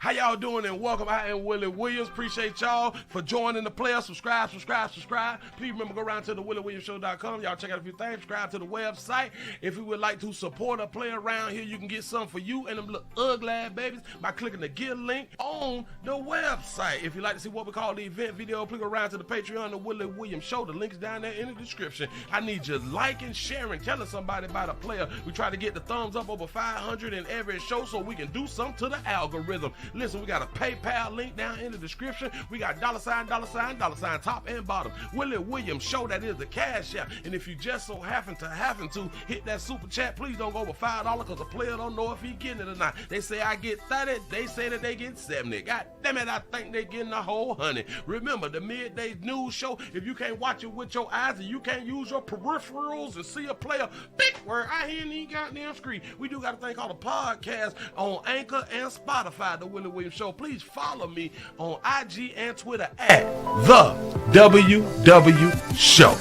How y'all doing and welcome. I am Willie Williams. Appreciate y'all for joining the player. Subscribe. Please remember, go around to the WillieWilliamsShow.com. Y'all check out a few things. Subscribe to the website. If you would like to support a player around here, you can get something for you and them little ugly babies by clicking the Get link on the website. If you'd like to see what we call the event video, click around to the Patreon, the Willie Williams Show. The link is down there in the description. I need you liking, sharing, telling somebody about a player. We try to get the thumbs up over 500 in every show so we can do something to the algorithm. Listen, we got a PayPal link down in the description. We got $, top and bottom. Willie Williams Show, that is the cash app. And if you just so happen to hit that super chat, please don't go over $5 because the player don't know if he getting it or not. They say I get 30, they say that they get 70. God damn it, I think they getting a whole 100. Remember, the midday news show, if you can't watch it with your eyes and you can't use your peripherals and see a player, big word, I hear any goddamn screen. We do got a thing called a podcast on Anchor and Spotify, the Willie Williams Show. Please follow me on IG and Twitter at the WW Show.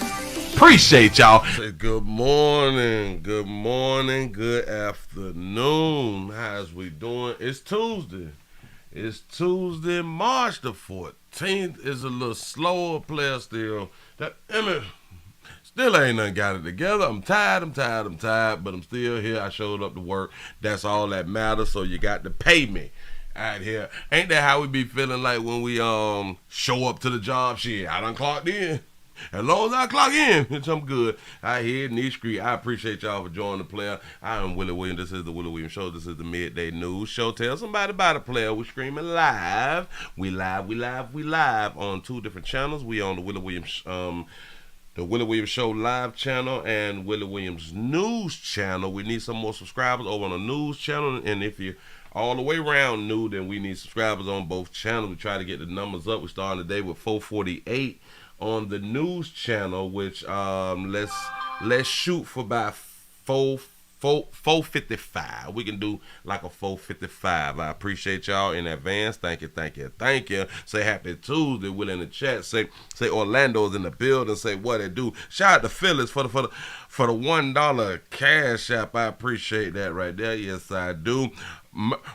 Appreciate y'all. Say good morning, good afternoon. How's we doing? It's Tuesday. It's Tuesday, March the 14th. It's a little slower player still. Still ain't nothing got it together. I'm tired, but I'm still here. I showed up to work. That's all that matters, so you got to pay me out here. Ain't that how we be feeling like when we show up to the job? Shit, I done clocked in. As long as I clock in, bitch, I'm good. I hear Niche Street. I appreciate y'all for joining the player. I am Willie Williams. This is the Willie Williams Show. This is the midday news show. Tell somebody about a player. We're screaming live. We live on two different channels. We on the Willie Williams Show live channel and Willie Williams news channel. We need some more subscribers over on the news channel, and if you're all the way around new, then we need subscribers on both channels. We try to get the numbers up. We're starting today with 448 on the news channel, which let's shoot for about 455. We can do like a 455. I appreciate y'all in advance. Thank you. Say happy Tuesday. Will in the chat. Say Orlando's in the building. Say what it do. Shout out to Phyllis for the $1 cash app. I appreciate that right there. Yes, I do.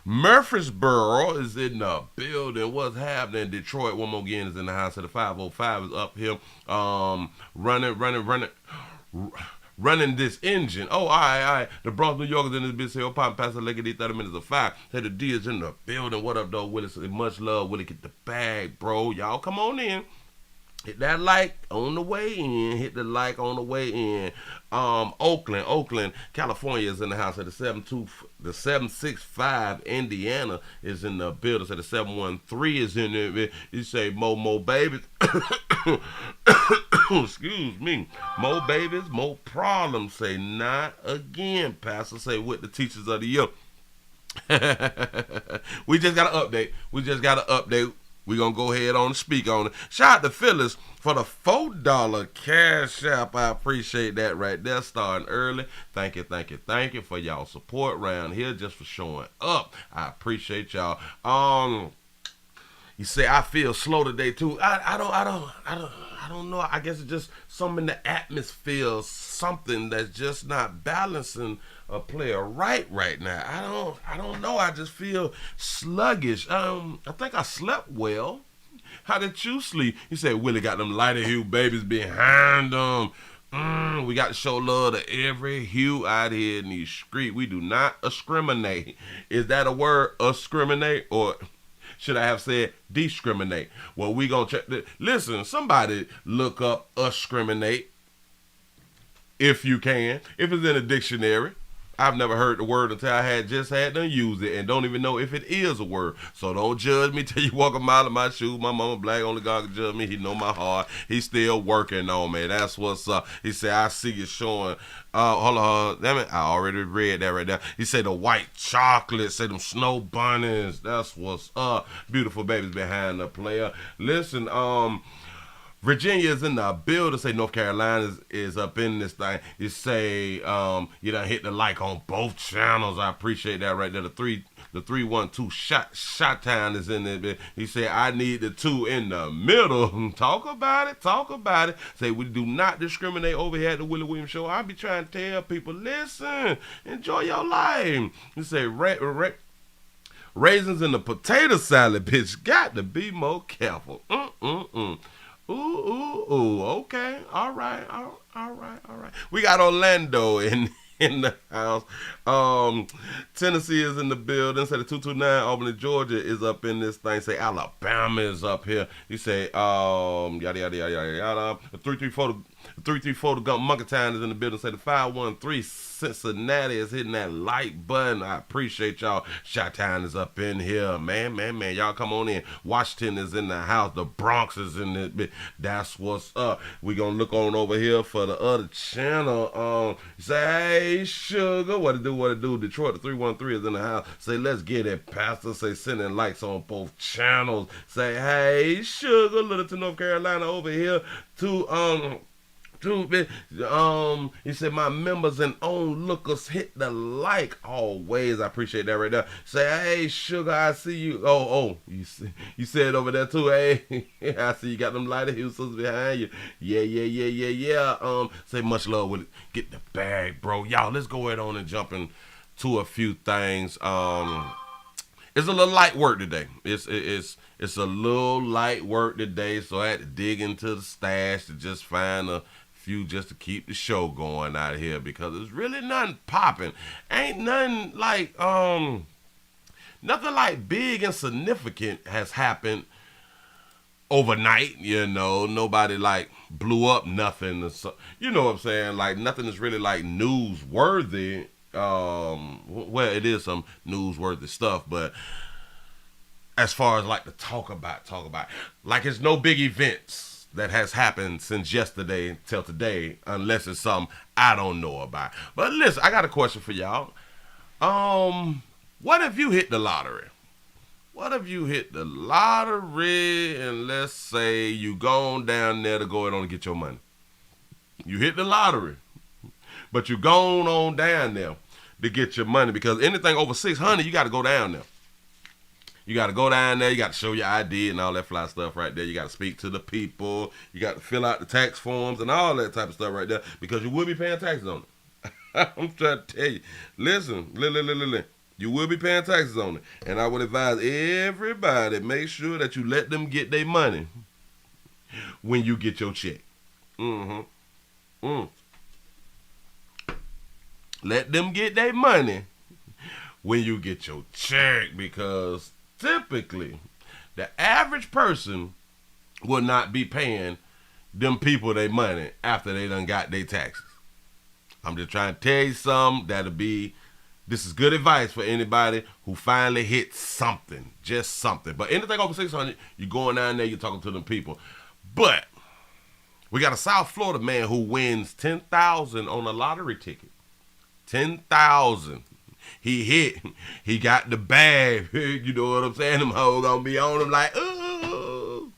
Murfreesboro is in the building. What's happening? Detroit, one more again, is in the house. The 505 is up here. Running this engine. Oh, all right. The Bronx, New Yorkers in this bitch say, pop past the leg of these 30 minutes of 5. Say the D is in the building. What up, though, Willie? Say much love. Willie, get the bag, bro. Y'all come on in. Hit that like on the way in. Hit the like on the way in. Oakland, California is in the house. At the 765 Indiana is in the building. So the 713 is in there. You say Mo babies. Excuse me. Mo babies, mo problems. Say not again, Pastor. Say with the teachers of the year. We just got an update. We're going to go ahead on and speak on it. Shout out to Phyllis for the $4 cash app. I appreciate that right there. Starting early. Thank you for y'all support around here, just for showing up. I appreciate y'all. You say I feel slow today too. I don't know. I guess it's just something in the atmosphere, something that's just not balancing a player right now. I don't know. I just feel sluggish. I think I slept well. How did you sleep? You say Willie got them lighter hue babies behind them. We got to show love to every hue out here in these streets. We do not discriminate. Is that a word, discriminate, or should I have said discriminate? Well, we gonna check that. Listen, somebody look up discriminate if you can. If it's in a dictionary. I've never heard the word until I had done used it and don't even know if it is a word. So don't judge me till you walk a mile in my shoes. My mama black, only God can judge me. He know my heart. He's still working on me. That's what's up. He said, I see you showing. Hold on. Damn it. I already read that right there. He said the white chocolate. Say them snow bunnies. That's what's up. Beautiful babies behind the player. Listen, Virginia is in the building. Say North Carolina is up in this thing. You say you done hit the like on both channels. I appreciate that right there. The 312 shot town is in there. He said I need the 2 in the middle. Talk about it. Say we do not discriminate over here at the Willie Williams Show. I be trying to tell people, listen, enjoy your life. You say Raisins in the potato salad, bitch. Got to be more careful. Ooh. Okay. All right. We got Orlando in the house. Tennessee is in the building. Say the 229 Albany, Georgia is up in this thing. Say Alabama is up here. You say yada. The 334 the Gump Monkey Town is in the building. Say the 513 Cincinnati is hitting that like button. I appreciate y'all. Chi-Town is up in here. Man. Y'all come on in. Washington is in the house. The Bronx is in this bit. That's what's up. We gonna look on over here for the other channel. Say, hey, sugar. What it do? Detroit, the 313 is in the house. Say, let's get it, Pastor. Say, sending likes on both channels. Say, hey, sugar. Littleton, North Carolina over here to he said my members and onlookers hit the like always. I appreciate that right there. Say, hey, sugar, I see you. You said over there too. Hey, I see you got them lighter Houston's behind you. Yeah. Say much love with it. Get the bag, bro. Y'all, let's go ahead on and jump into a few things. It's a little light work today. It's a little light work today, so I had to dig into the stash to just find a few just to keep the show going out here, because there's really nothing popping. Ain't nothing like big and significant has happened overnight. Nobody like blew up nothing or so, you know what I'm saying, like nothing is really like newsworthy. Well, it is some newsworthy stuff, but as far as like to talk about, like it's no big events that has happened since yesterday till today, unless it's something I don't know about. But listen, I got a question for y'all. What if you hit the lottery? What if you hit the lottery and let's say you gone down there to go on and get your money? You hit the lottery, but you gone on down there to get your money, because anything over 600, you got to go down there. You got to go down there. You got to show your ID and all that fly stuff right there. You got to speak to the people. You got to fill out the tax forms and all that type of stuff right there, because you will be paying taxes on it. I'm trying to tell you. Listen. You will be paying taxes on it. And I would advise everybody, make sure that you let them get their money when you get your check. Let them get their money when you get your check, because typically the average person will not be paying them people their money after they done got their taxes. I'm just trying to tell you something this is good advice for anybody who finally hit something, just something. But anything over 600, you're going down there, you're talking to them people. But we got a South Florida man who wins $10,000 on a lottery ticket. $10,000. He got the bag. You know what I'm saying? Them hoes gonna be on him like, ooh,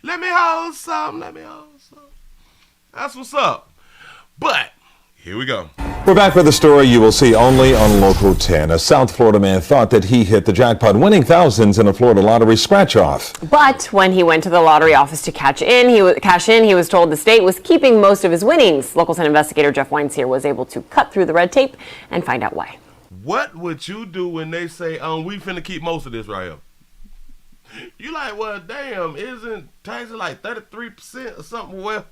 let me hold some. That's what's up. But here we go. We're back with a story you will see only on Local 10. A South Florida man thought that he hit the jackpot, winning thousands in a Florida lottery scratch-off. But when he went to the lottery office to cash in, he was told the state was keeping most of his winnings. Local 10 investigator Jeff Wines here was able to cut through the red tape and find out why. What would you do when they say, we finna keep most of this right here? You like, well, damn, isn't taxes like 33% or something? Well,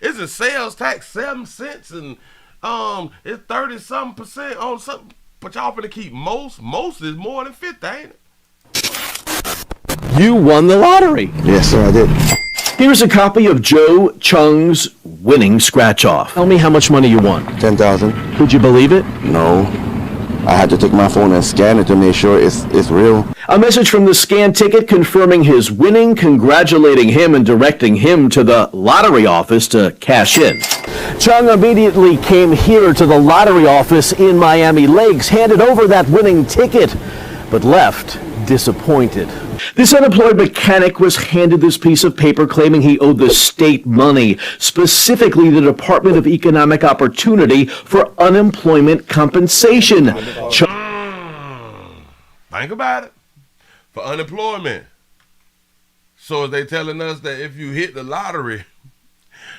isn't sales tax 7 cents and it's 30-something% on something? But y'all finna keep most. Most is more than 50, ain't it? You won the lottery. Yes, sir, I did. Here's a copy of Joe Chung's winning scratch-off. Tell me how much money you won. 10,000. Could you believe it? No. I had to take my phone and scan it to make sure it's real. A message from the scan ticket confirming his winning, congratulating him, and directing him to the lottery office to cash in. Chung immediately came here to the lottery office in Miami Lakes, handed over that winning ticket, but left disappointed. This unemployed mechanic was handed this piece of paper claiming he owed the state money, specifically the Department of Economic Opportunity, for unemployment compensation. Think about it. For unemployment. So are they telling us that if you hit the lottery,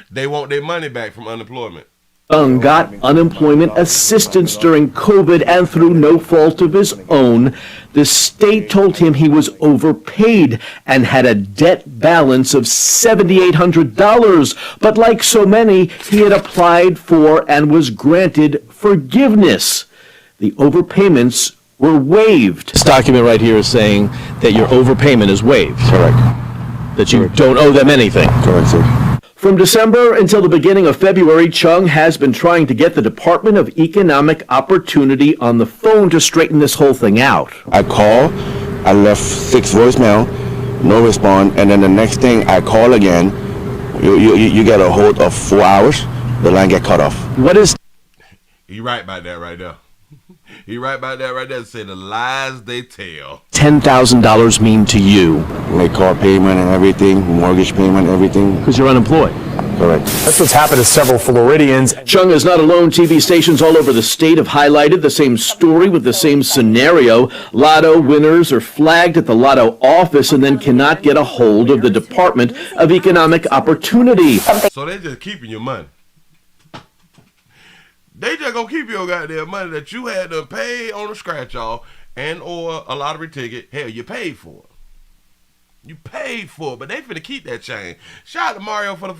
they want their money back from unemployment? Chung got unemployment assistance during COVID, and through no fault of his own, the state told him he was overpaid and had a debt balance of $7,800. But like so many, he had applied for and was granted forgiveness. The overpayments were waived. This document right here is saying that your overpayment is waived. Correct. That you don't owe them anything. Correct, sir. From December until the beginning of February, Chung has been trying to get the Department of Economic Opportunity on the phone to straighten this whole thing out. I call, I left 6 voicemail, no response, and then the next thing I call again, you get a hold of 4 hours, the line get cut off. What is... He right about that right there. He right about that right there. Say the lies they tell. $10,000 mean to you? Like car payment and everything, mortgage payment, everything. Because you're unemployed. Correct. That's what's happened to several Floridians. Chung is not alone. TV stations all over the state have highlighted the same story with the same scenario. Lotto winners are flagged at the Lotto office and then cannot get a hold of the Department of Economic Opportunity. So they just keeping your money. They just gonna keep your goddamn money that you had to pay on a scratch off and or a lottery ticket. Hell, you paid for it. You paid for it, but they finna keep that change. Shout out to Mario for the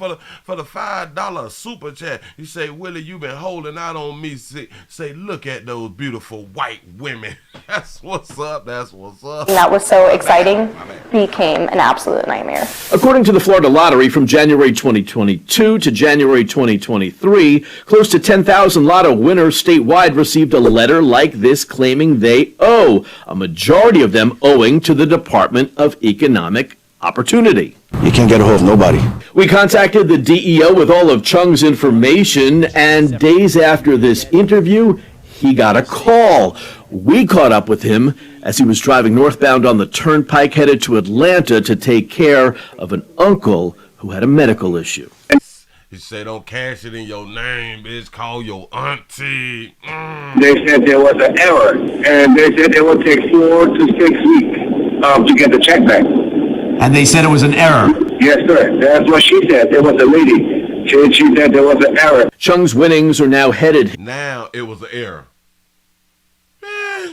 $5 super chat. You say, Willie, you been holding out on me. Say, look at those beautiful white women. That's what's up. That's what's up. That was so exciting, became an absolute nightmare. According to the Florida Lottery, from January 2022 to January 2023, close to 10,000 Lotto winners statewide received a letter like this claiming they owe, a majority of them owing to the Department of Economic Opportunity. You can't get a hold of nobody. We contacted the DEO with all of Chung's information, and days after this interview, he got a call. We caught up with him as he was driving northbound on the turnpike headed to Atlanta to take care of an uncle who had a medical issue. He said, don't cash it in your name, bitch. Call your auntie. They said there was an error, and they said it would take 4 to 6 weeks to get the check back. And they said it was an error. Yes, sir. That's what she said. There was a lady. She said there was an error. Chung's winnings are now headed Now it was an error.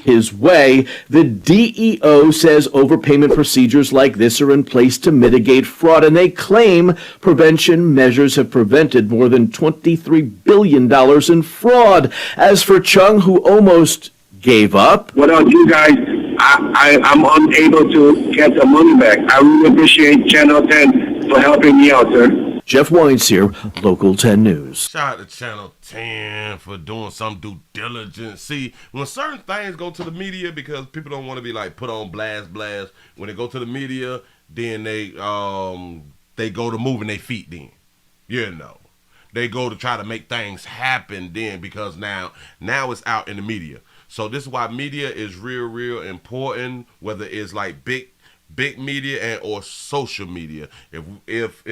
his way. The DEO says overpayment procedures like this are in place to mitigate fraud, and they claim prevention measures have prevented more than $23 billion in fraud. As for Chung, who almost gave up, Without you guys, I'm unable to get the money back. I really appreciate Channel 10 for helping me out, sir. Jeff Wines here, Local 10 News. Shout out to Channel 10 for doing some due diligence. See, when certain things go to the media, because people don't want to be like put on blast, when they go to the media, then they go to moving their feet then. You know. They go to try to make things happen then, because now it's out in the media. So this is why media is real important, whether it's like big media and or social media. If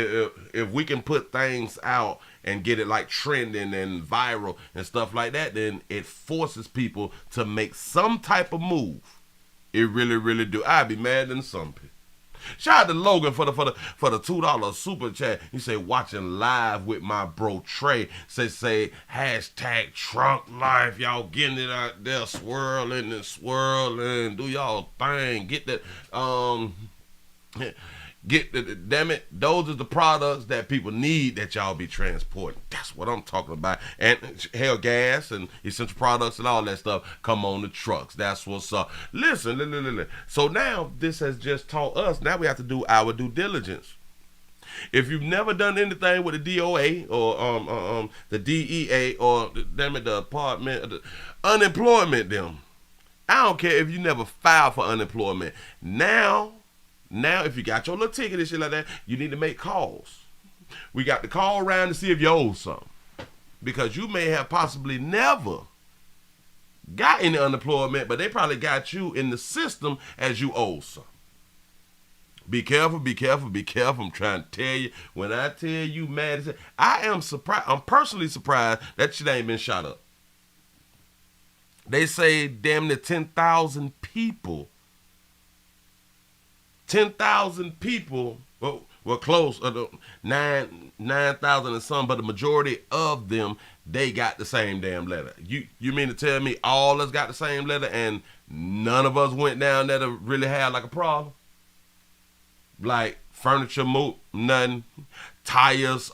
we can put things out and get it like trending and viral and stuff like that, then it forces people to make some type of move. It really do. I'd be mad than some people. Shout out to Logan for the $2 super chat. He say, watching live with my bro Trey. Say hashtag trunk life. Y'all getting it out there, swirling and swirling. Do y'all thing. Get that damn it, those are the products that people need that y'all be transporting. That's what I'm talking about. And hell, gas and essential products and all that stuff come on the trucks. That's what's up. Listen. So now this has just taught us, now we have to do our due diligence. If you've never done anything with the DOA or the DEA or the Department of Unemployment, I don't care if you never filed for unemployment. Now, if you got your little ticket and shit like that, you need to make calls. We got to call around to see if you owe something. Because you may have possibly never got any unemployment, but they probably got you in the system as you owe something. Be careful. I'm trying to tell you. When I tell you, man, I am surprised. I'm personally surprised that shit ain't been shot up. They say damn near 10,000 people. 10,000 people. well, close, 9,000 and some, but the majority of them, they got the same damn letter. You mean to tell me all us got the same letter and none of us went down there to really have like a problem? Like furniture move, nothing, tires,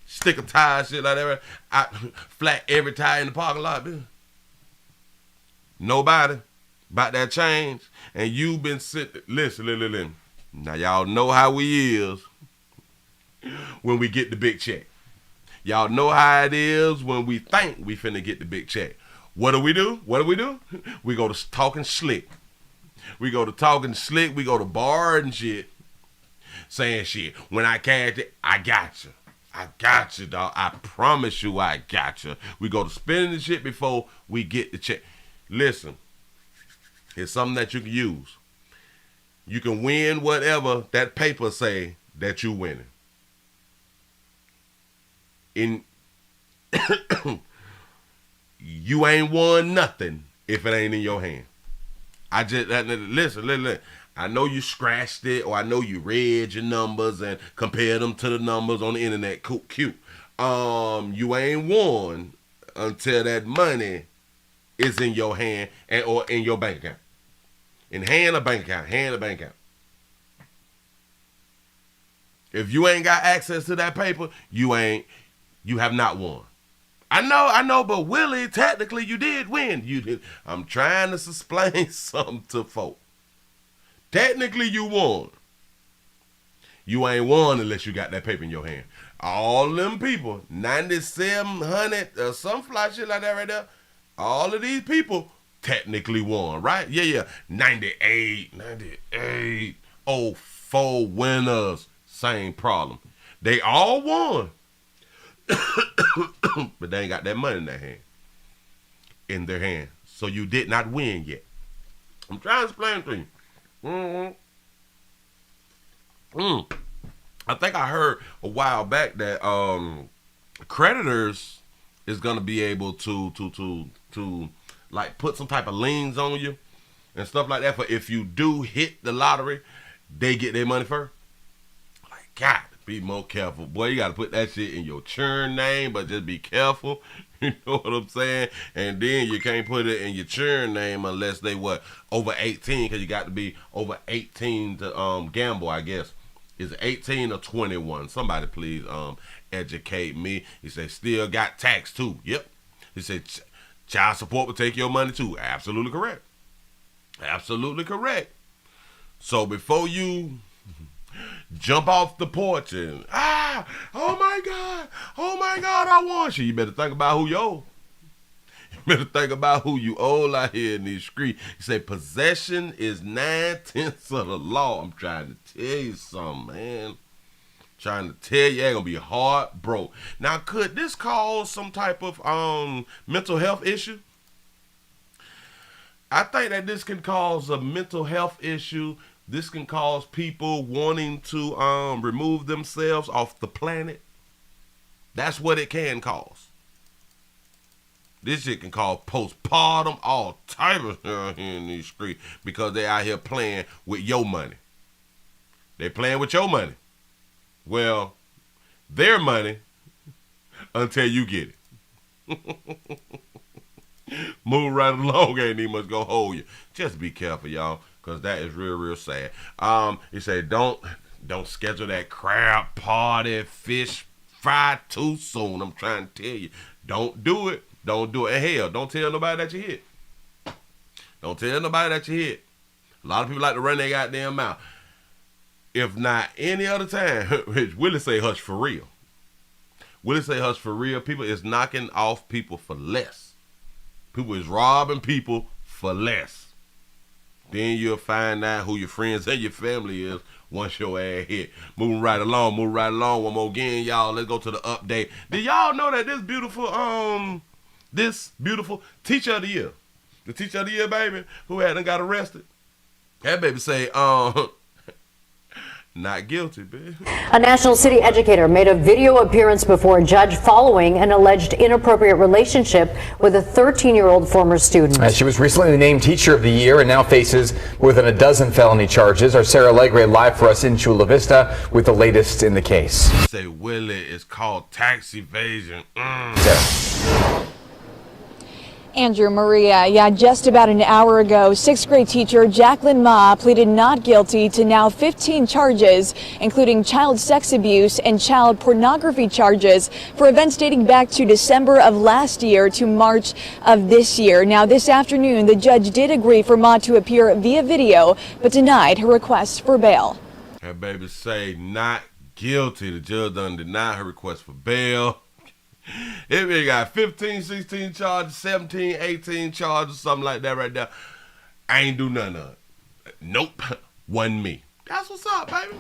sticker tires, shit like that. I flat every tire in the parking lot, dude. Nobody about that change. And you've been sitting, listen. Now y'all know how we is when we get the big check. Y'all know how it is when we think we finna get the big check. What do? We go to talking slick. We go to bar and shit, saying shit. When I cash it, I got you. I got you, dog. I promise you I got you. We go to spending the shit before we get the check. Listen, it's something that you can use. You can win whatever that paper say that you winning. You ain't won nothing if it ain't in your hand. Listen. I know you scratched it, or I know you read your numbers and compared them to the numbers on the internet. Cute. You ain't won until that money is in your hand or in your bank account. In hand or bank account. If you ain't got access to that paper, you have not won. I know, but Willie, technically you did win. You did. I'm trying to explain something to folk. Technically you won. You ain't won unless you got that paper in your hand. All them people, 9,700 or some fly shit like that right there, all of these people technically won, right? Yeah. 98, 04 winners, same problem. They all won. But they ain't got that money in their hand. So you did not win yet. I'm trying to explain to you. I think I heard a while back that creditors is gonna be able to like put some type of liens on you and stuff like that. For if you do hit the lottery, they get their money first. Like, God, be more careful, boy. You gotta put that shit in your churn name, but just be careful. You know what I'm saying? And then you can't put it in your churn name unless they over 18, because you got to be over 18 to gamble, I guess. Is it 18 or 21? Somebody please educate me. He said still got tax too. Yep. He said child support will take your money too. Absolutely correct. Absolutely correct. So before you jump off the porch and oh my God, I want you. You better think about who you owe. You better think about who you owe out here in these streets. You say possession is 9/10 of the law. I'm trying to tell you something, man. Trying to tell you, ain't gonna be hard broke. Now, could this cause some type of mental health issue? I think that this can cause a mental health issue. This can cause people wanting to remove themselves off the planet. That's what it can cause. This shit can cause postpartum, all type of here in these streets, because they out here playing with your money. They playing with your money. Well, their money until you get it. Move right along, ain't even much gonna hold you. Just be careful, y'all, because that is real sad. He said don't schedule that crab party, fish fry too soon. I'm trying to tell you, don't do it. Don't do it. And hell, don't tell nobody that you hit. Don't tell nobody that you hit. A lot of people like to run their goddamn mouth. If not any other time, Willie say hush for real. Willie say hush for real. People is knocking off people for less. People is robbing people for less. Then you'll find out who your friends and your family is once your ass hit. Moving right along. One more again, y'all. Let's go to the update. Did y'all know that this beautiful teacher of the year, the teacher of the year, baby, who hadn't got arrested, that baby say, not guilty, bitch. A National City educator made a video appearance before a judge following an alleged inappropriate relationship with a 13-year-old former student. She was recently named Teacher of the Year and now faces more than a dozen felony charges. Our Sarah Legre live for us in Chula Vista with the latest in the case. Say Willie is called tax evasion. Sarah. Andrew, Maria, just about an hour ago, 6th grade teacher Jacqueline Ma pleaded not guilty to now 15 charges, including child sex abuse and child pornography charges for events dating back to December of last year to March of this year. Now, this afternoon, the judge did agree for Ma to appear via video, but denied her request for bail. That baby say not guilty. The judge done denied her request for bail. If it got 15, 16 charges, 17, 18 charges, something like that right there, I ain't do none of it. Nope, wasn't me. That's what's up, baby.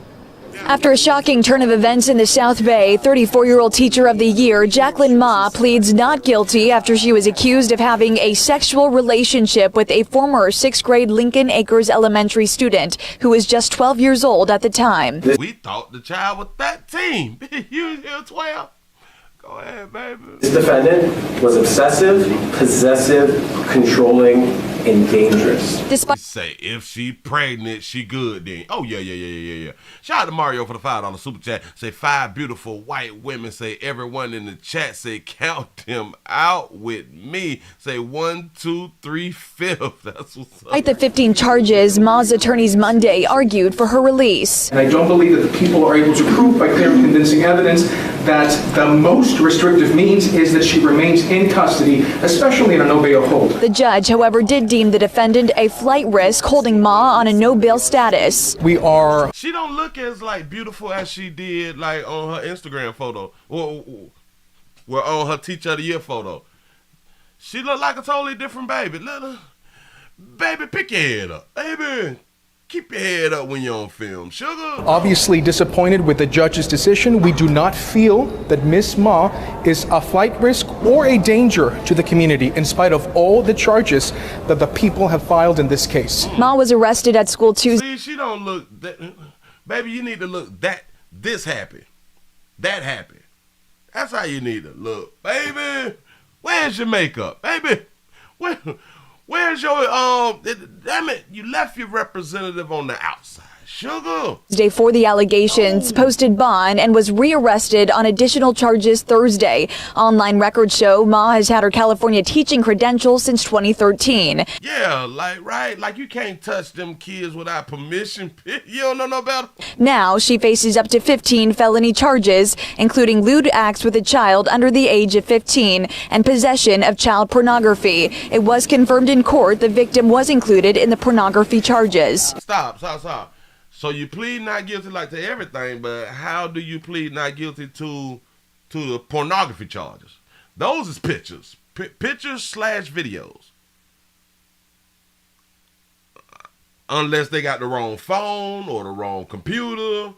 Yeah. After a shocking turn of events in the South Bay, 34-year-old Teacher of the Year Jacqueline Ma pleads not guilty after she was accused of having a sexual relationship with a former 6th grade Lincoln Acres Elementary student who was just 12 years old at the time. We thought the child was 13. You was here 12. Go ahead, baby. This defendant was obsessive, possessive, controlling, and dangerous. Despite say if she pregnant, she good then. Oh yeah. Shout out to Mario for the $5 super chat. Say 5 beautiful white women. Say everyone in the chat. Say count them out with me. Say 1, 2, 3, 5. That's what's up. Despite the 15 charges, Ma's attorneys Monday argued for her release. And I don't believe that the people are able to prove by clear and convincing evidence that the most restrictive means is that she remains in custody, especially in a no bail hold. The judge, however, did deem the defendant a flight risk, holding Ma on a no bail status. She don't look as like beautiful as she did like on her Instagram photo or on her Teacher of the Year photo. She look like a totally different baby. Baby, pick your head up. Baby, keep your head up when you're on film. Sugar. Obviously disappointed with the judge's decision. We do not feel that Miss Ma is a flight risk or a danger to the community in spite of all the charges that the people have filed in this case. Ma was arrested at school Tuesday. See, she don't look that. Baby, you need to look this happy. That happy. That's how you need to look. Baby, where's your makeup? Baby, where's your, damn it, you left your representative on the outside. Sugar. Day for the allegations, posted bond, and was rearrested on additional charges Thursday. Online records show Ma has had her California teaching credentials since 2013. Yeah, like you can't touch them kids without permission. You don't know no better. Now she faces up to 15 felony charges, including lewd acts with a child under the age of 15 and possession of child pornography. It was confirmed in court the victim was included in the pornography charges. Stop. So you plead not guilty like to everything, but how do you plead not guilty to the pornography charges? Those is pictures. Pictures/videos. Unless they got the wrong phone or the wrong computer,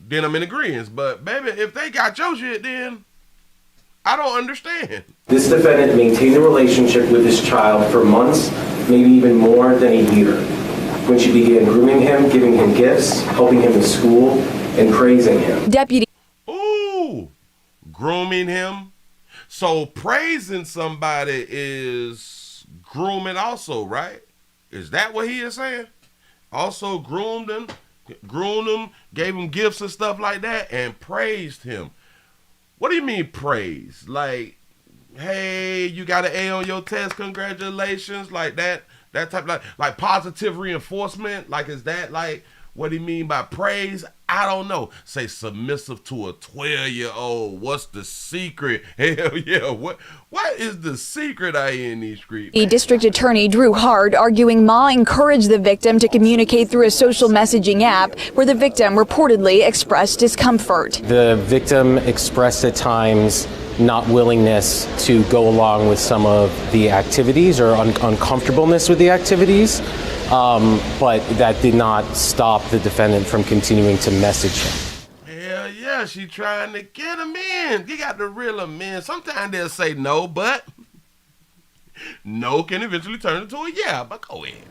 then I'm in agreement. But baby, if they got your shit, then I don't understand. This defendant maintained a relationship with this child for months, maybe even more than a year, when she began grooming him, giving him gifts, helping him in school, and praising him. Deputy. Ooh, grooming him. So praising somebody is grooming also, right? Is that what he is saying? Also groomed him, gave him gifts and stuff like that, and praised him. What do you mean praise? Like, hey, you got an A on your test, congratulations, like that. That type of like positive reinforcement. Like, is that like what he mean by praise? I don't know. Say submissive to a 12-year-old. What's the secret? Hell yeah. What is the secret out here in these streets? The district attorney Drew Hart arguing Ma encouraged the victim to communicate through a social messaging app where the victim reportedly expressed discomfort. The victim expressed at times not willingness to go along with some of the activities or uncomfortableness with the activities, but that did not stop the defendant from continuing to message him. Hell yeah, she trying to get him in. You got to reel him in. Sometimes they'll say no, but no can eventually turn into a yeah, but go ahead.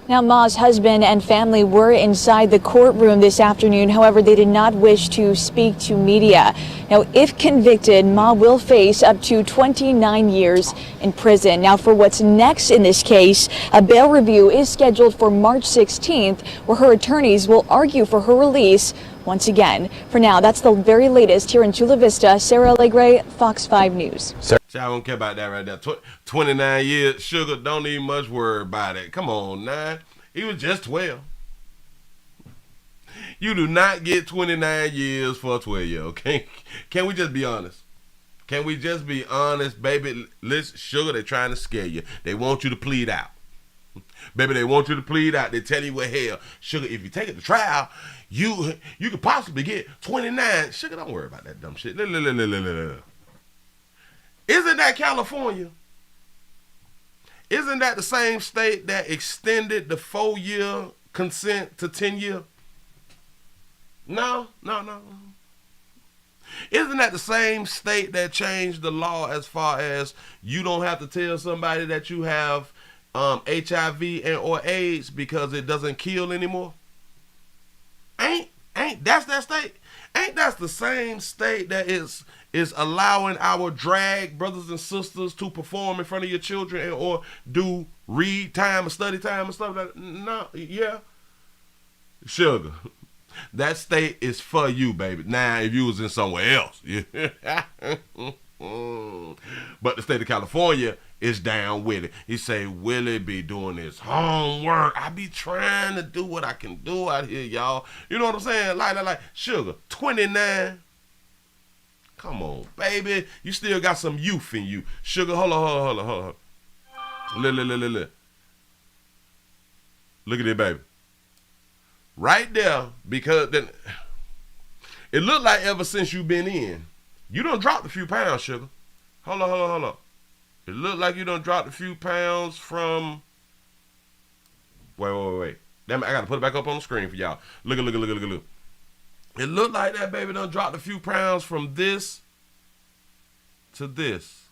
Now, Ma's husband and family were inside the courtroom this afternoon. However, they did not wish to speak to media. Now, if convicted, Ma will face up to 29 years in prison. Now, for what's next in this case, a bail review is scheduled for March 16th, where her attorneys will argue for her release once again. For now, that's the very latest here in Chula Vista. Sarah Alegre, Fox 5 News. I don't care about that right there. 29 years, Sugar, don't even much worry about it. Come on, now. He was just 12. You do not get 29 years for a 12-year-old. Can we just be honest? Can we just be honest, baby? Listen, Sugar, they're trying to scare you. They want you to plead out. Baby, they want you to plead out. They tell you, well, hell, Sugar, if you take it to trial, you could possibly get 29. Sugar, don't worry about that dumb shit. Isn't that California? Isn't that the same state that extended the 4-year consent to 10 year? No. Isn't that the same state that changed the law as far as you don't have to tell somebody that you have HIV and or AIDS because it doesn't kill anymore? Ain't that's that state? Ain't that's the same state that is allowing our drag brothers and sisters to perform in front of your children and or do read time and study time and stuff like that? No, yeah. Sugar, that state is for you, baby. Now, if you was in somewhere else, but the state of California is down with it. He say, Willie be doing his homework. I be trying to do what I can do out here, y'all. You know what I'm saying? Like, Sugar, 29. Come on, baby. You still got some youth in you. Sugar, hold on. Look at it, baby. Right there, because then it looked like ever since you been in, you done dropped a few pounds, Sugar. Hold on. It looked like you done dropped a few pounds from. Wait. Damn it, I gotta put it back up on the screen for y'all. Look. It looked like that baby done dropped a few pounds from this to this.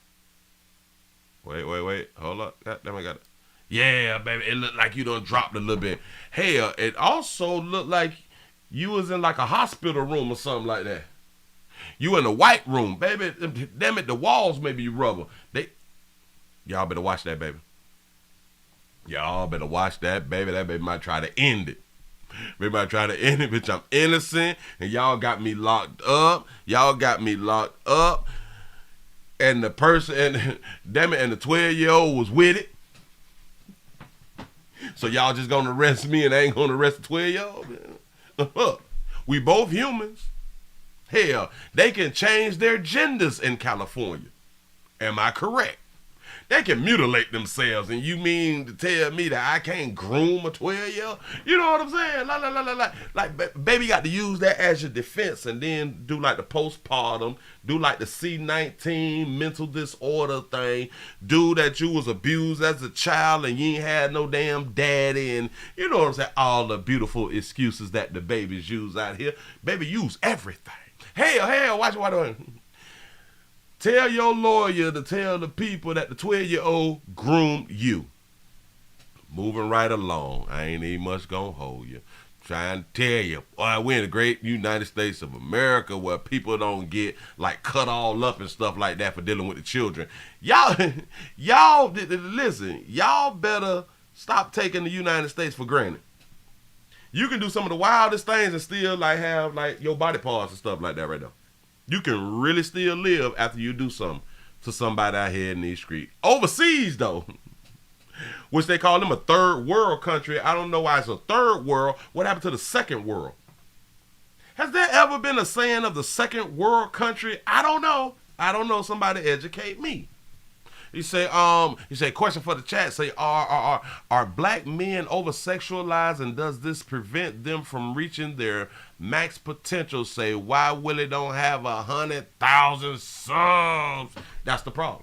Wait. Hold up. God damn, I got it. Yeah, baby. It looked like you done dropped a little bit. Hell, it also looked like you was in like a hospital room or something like that. You in a white room, baby. Damn it, the walls may be rubber. Y'all better watch that, baby. Y'all better watch that, baby. That baby might try to end it. Baby might try to end it, bitch. I'm innocent, and y'all got me locked up. And the person, and damn it, and the 12-year-old was with it. So y'all just gonna arrest me and I ain't gonna arrest the 12-year-old? We both humans. Hell, they can change their genders in California. Am I correct? They can mutilate themselves, and you mean to tell me that I can't groom a 12-year-old? You know what I'm saying? Like, baby got to use that as your defense, and then do like the postpartum, do like the C-19 mental disorder thing, do that you was abused as a child and you ain't had no damn daddy, and you know what I'm saying? All the beautiful excuses that the babies use out here. Baby, use everything. Hell, watch what I'm doing. Tell your lawyer to tell the people that the 12-year-old groomed you. Moving right along. I ain't even much gonna hold you. Trying to tell you, boy, we're in the great United States of America where people don't get like cut all up and stuff like that for dealing with the children. Y'all, listen, y'all better stop taking the United States for granted. You can do some of the wildest things and still like have like your body parts and stuff like that right now. You can really still live after you do something to somebody out here in these streets. Overseas, though, which they call them a third world country. I don't know why it's a third world. What happened to the second world? Has there ever been a saying of the second world country? I don't know. Somebody educate me. You say, question for the chat. Say, are black men over-sexualized, and does this prevent them from reaching their max potential? Say, why Willie don't have 100,000 subs? That's the problem.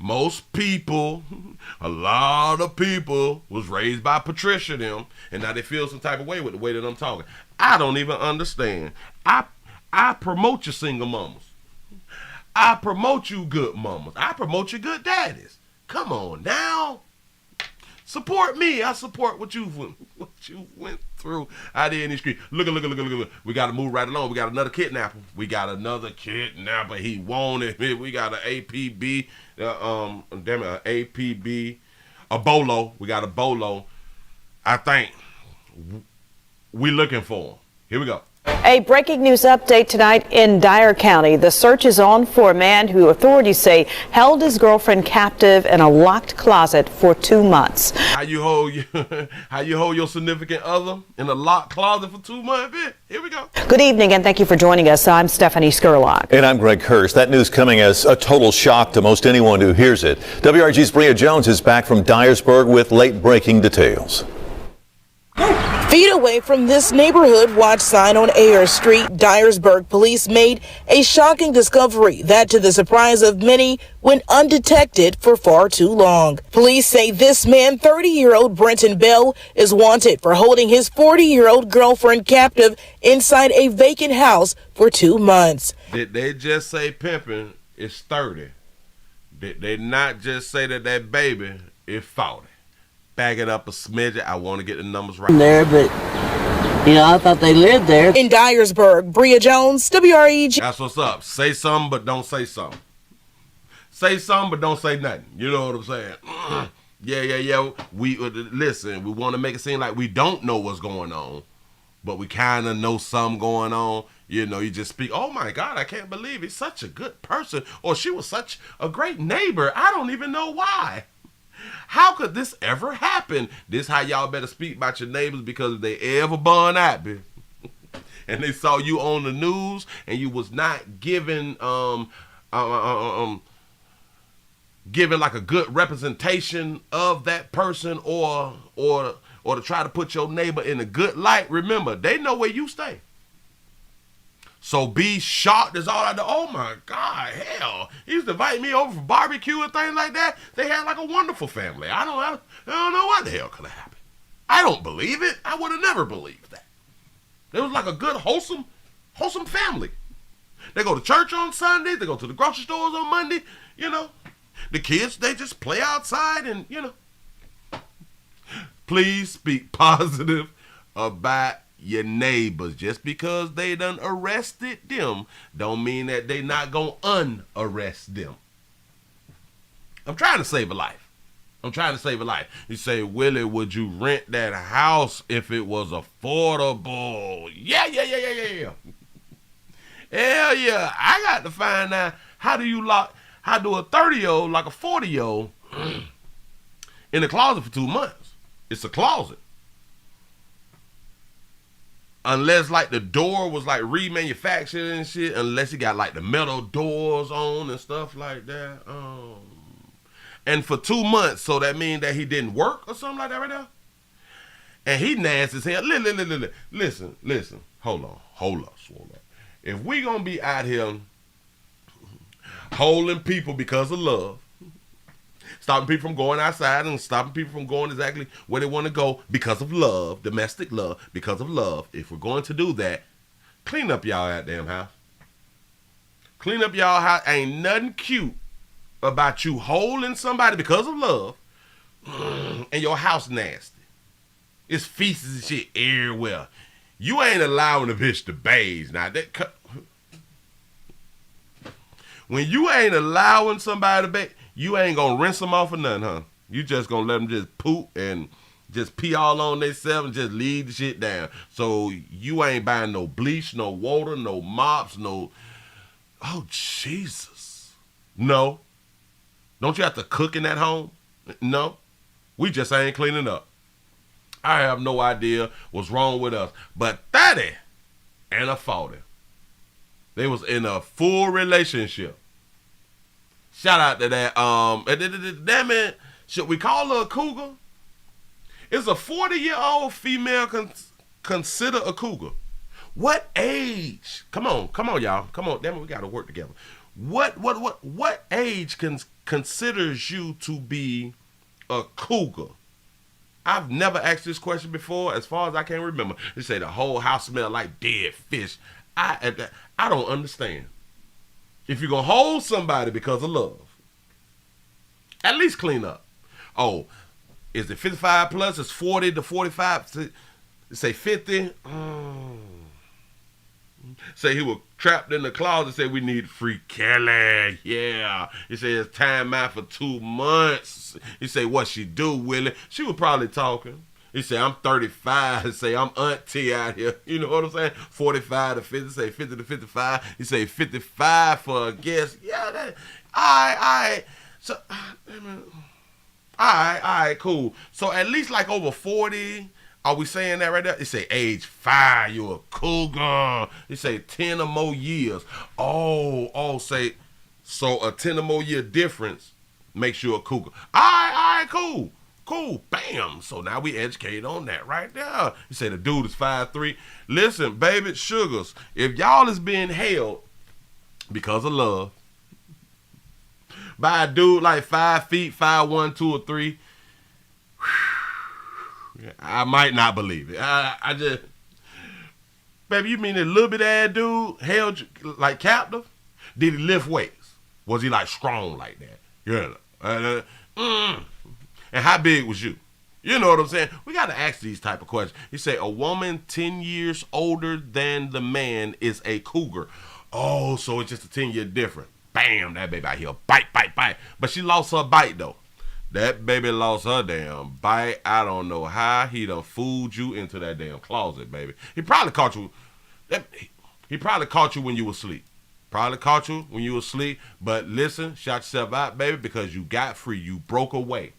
Most people, a lot of people, was raised by Patricia them, and now they feel some type of way with the way that I'm talking. I don't even understand. I promote your single mamas. I promote you good mamas. I promote you good daddies. Come on now. Support me. I support what you went through out there in the street. Look. We got to move right along. We got another kidnapper. He wanted. We got an APB. APB. A bolo. We got a bolo. I think we looking for him. Here we go. A breaking news update tonight in Dyer County. The search is on for a man who authorities say held his girlfriend captive in a locked closet for 2 months. How you hold your significant other in a locked closet for 2 months? Here we go. Good evening and thank you for joining us. I'm Stephanie Skurlock. And I'm Greg Hurst. That news coming as a total shock to most anyone who hears it. WRG's Bria Jones is back from Dyersburg with late breaking details. Feet away from this neighborhood watch sign on Ayer Street, Dyersburg police made a shocking discovery that, to the surprise of many, went undetected for far too long. Police say this man, 30-year-old Brenton Bell, is wanted for holding his 40-year-old girlfriend captive inside a vacant house for 2 months. Did they just say pimping is 30? Did they not just say that baby is 40? Bag it up a smidge. I want to get the numbers right. There, but I thought they lived there. In Dyersburg, Bria Jones, WREG. That's what's up. Say something, but don't say something. Say something, but don't say nothing. You know what I'm saying? Yeah. We listen. We want to make it seem like we don't know what's going on, but we kind of know something going on. You just speak. Oh my God, I can't believe he's such a good person, or she was such a great neighbor. I don't even know why. How could this ever happen? This how y'all better speak about your neighbors, because if they ever burn out, and they saw you on the news and you was not giving giving like a good representation of that person, or to try to put your neighbor in a good light, remember, they know where you stay. So be shocked as all I do. Oh my God, hell. He used to invite me over for barbecue and things like that. They had like a wonderful family. I don't know what the hell could have happened. I don't believe it. I would have never believed that. It was like a good, wholesome family. They go to church on Sundays. They go to the grocery stores on Monday. The kids, they just play outside and, Please speak positive about your neighbors. Just because they done arrested them don't mean that they not gonna unarrest them. I'm trying to save a life. You say, Willie, would you rent that house if it was affordable? Yeah. Hell yeah. I got to find out how do a 30-year-old like a 40-year-old in the closet for 2 months? It's a closet. Unless like the door was like remanufactured and shit, unless you got like the metal doors on and stuff like that. And for 2 months, so that means that he didn't work or something like that right now? And he nasty as hell. Listen. Hold up. If we gonna be out here holding people because of love, stopping people from going outside and stopping people from going exactly where they want to go because of love, domestic love, because of love. If we're going to do that, clean up y'all goddamn house. Clean up y'all house. Ain't nothing cute about you holding somebody because of love and your house nasty. It's feces and shit everywhere. You ain't allowing the bitch to bathe. Now, when you ain't allowing somebody to bathe, you ain't gonna rinse them off or nothing, huh? You just gonna let them just poop and just pee all on themselves and just leave the shit down. So you ain't buying no bleach, no water, no mops, no... Oh, Jesus. No. Don't you have to cook in that home? No. We just ain't cleaning up. I have no idea what's wrong with us. But 30 and a 40. They was in a full relationship. Shout out to that. Damn it. Should we call her a cougar? Is a 40-year-old female consider a cougar? What age? Come on, y'all. Come on, damn it, we gotta work together. What age considers you to be a cougar? I've never asked this question before, as far as I can remember. They say the whole house smell like dead fish. I don't understand. If you're gonna hold somebody because of love, at least clean up. Oh, Is it 55 plus? It's 40 to 45. Say 50. Say he was trapped in the closet. Say we need free Kelly. Yeah. He said it's time out for 2 months. He said what she do, Willie? She was probably talking. He said I'm 35. He say I'm auntie out here. You know what I'm saying? 45 to 50. Say 50 to 55. He say 55 for a guest. Yeah. That. All right. So. All right, cool. So at least like over 40, are we saying that right there? It say age 5, you a cougar. It say 10 or more years. Say, so a 10 or more year difference makes you a cougar. All right, cool. Bam. So now we educated on that right there. You say the dude is 5'3". Listen, baby, sugars, if y'all is being held because of love, by a dude like 5 feet, 5'1", 2 or 3, I might not believe it. I just, baby, you mean a little bit ass dude held you like captive? Did he lift weights? Was he like strong like that? Yeah. And how big was you? You know what I'm saying? We got to ask these type of questions. You say a woman 10 years older than the man is a cougar. Oh, so it's just a 10-year difference. Bam, that baby out here, bite. But she lost her bite, though. That baby lost her damn bite. I don't know how he done fooled you into that damn closet, baby. He probably caught you. He probably caught you when you were asleep. But listen, shout yourself out, baby, because you got free. You broke away.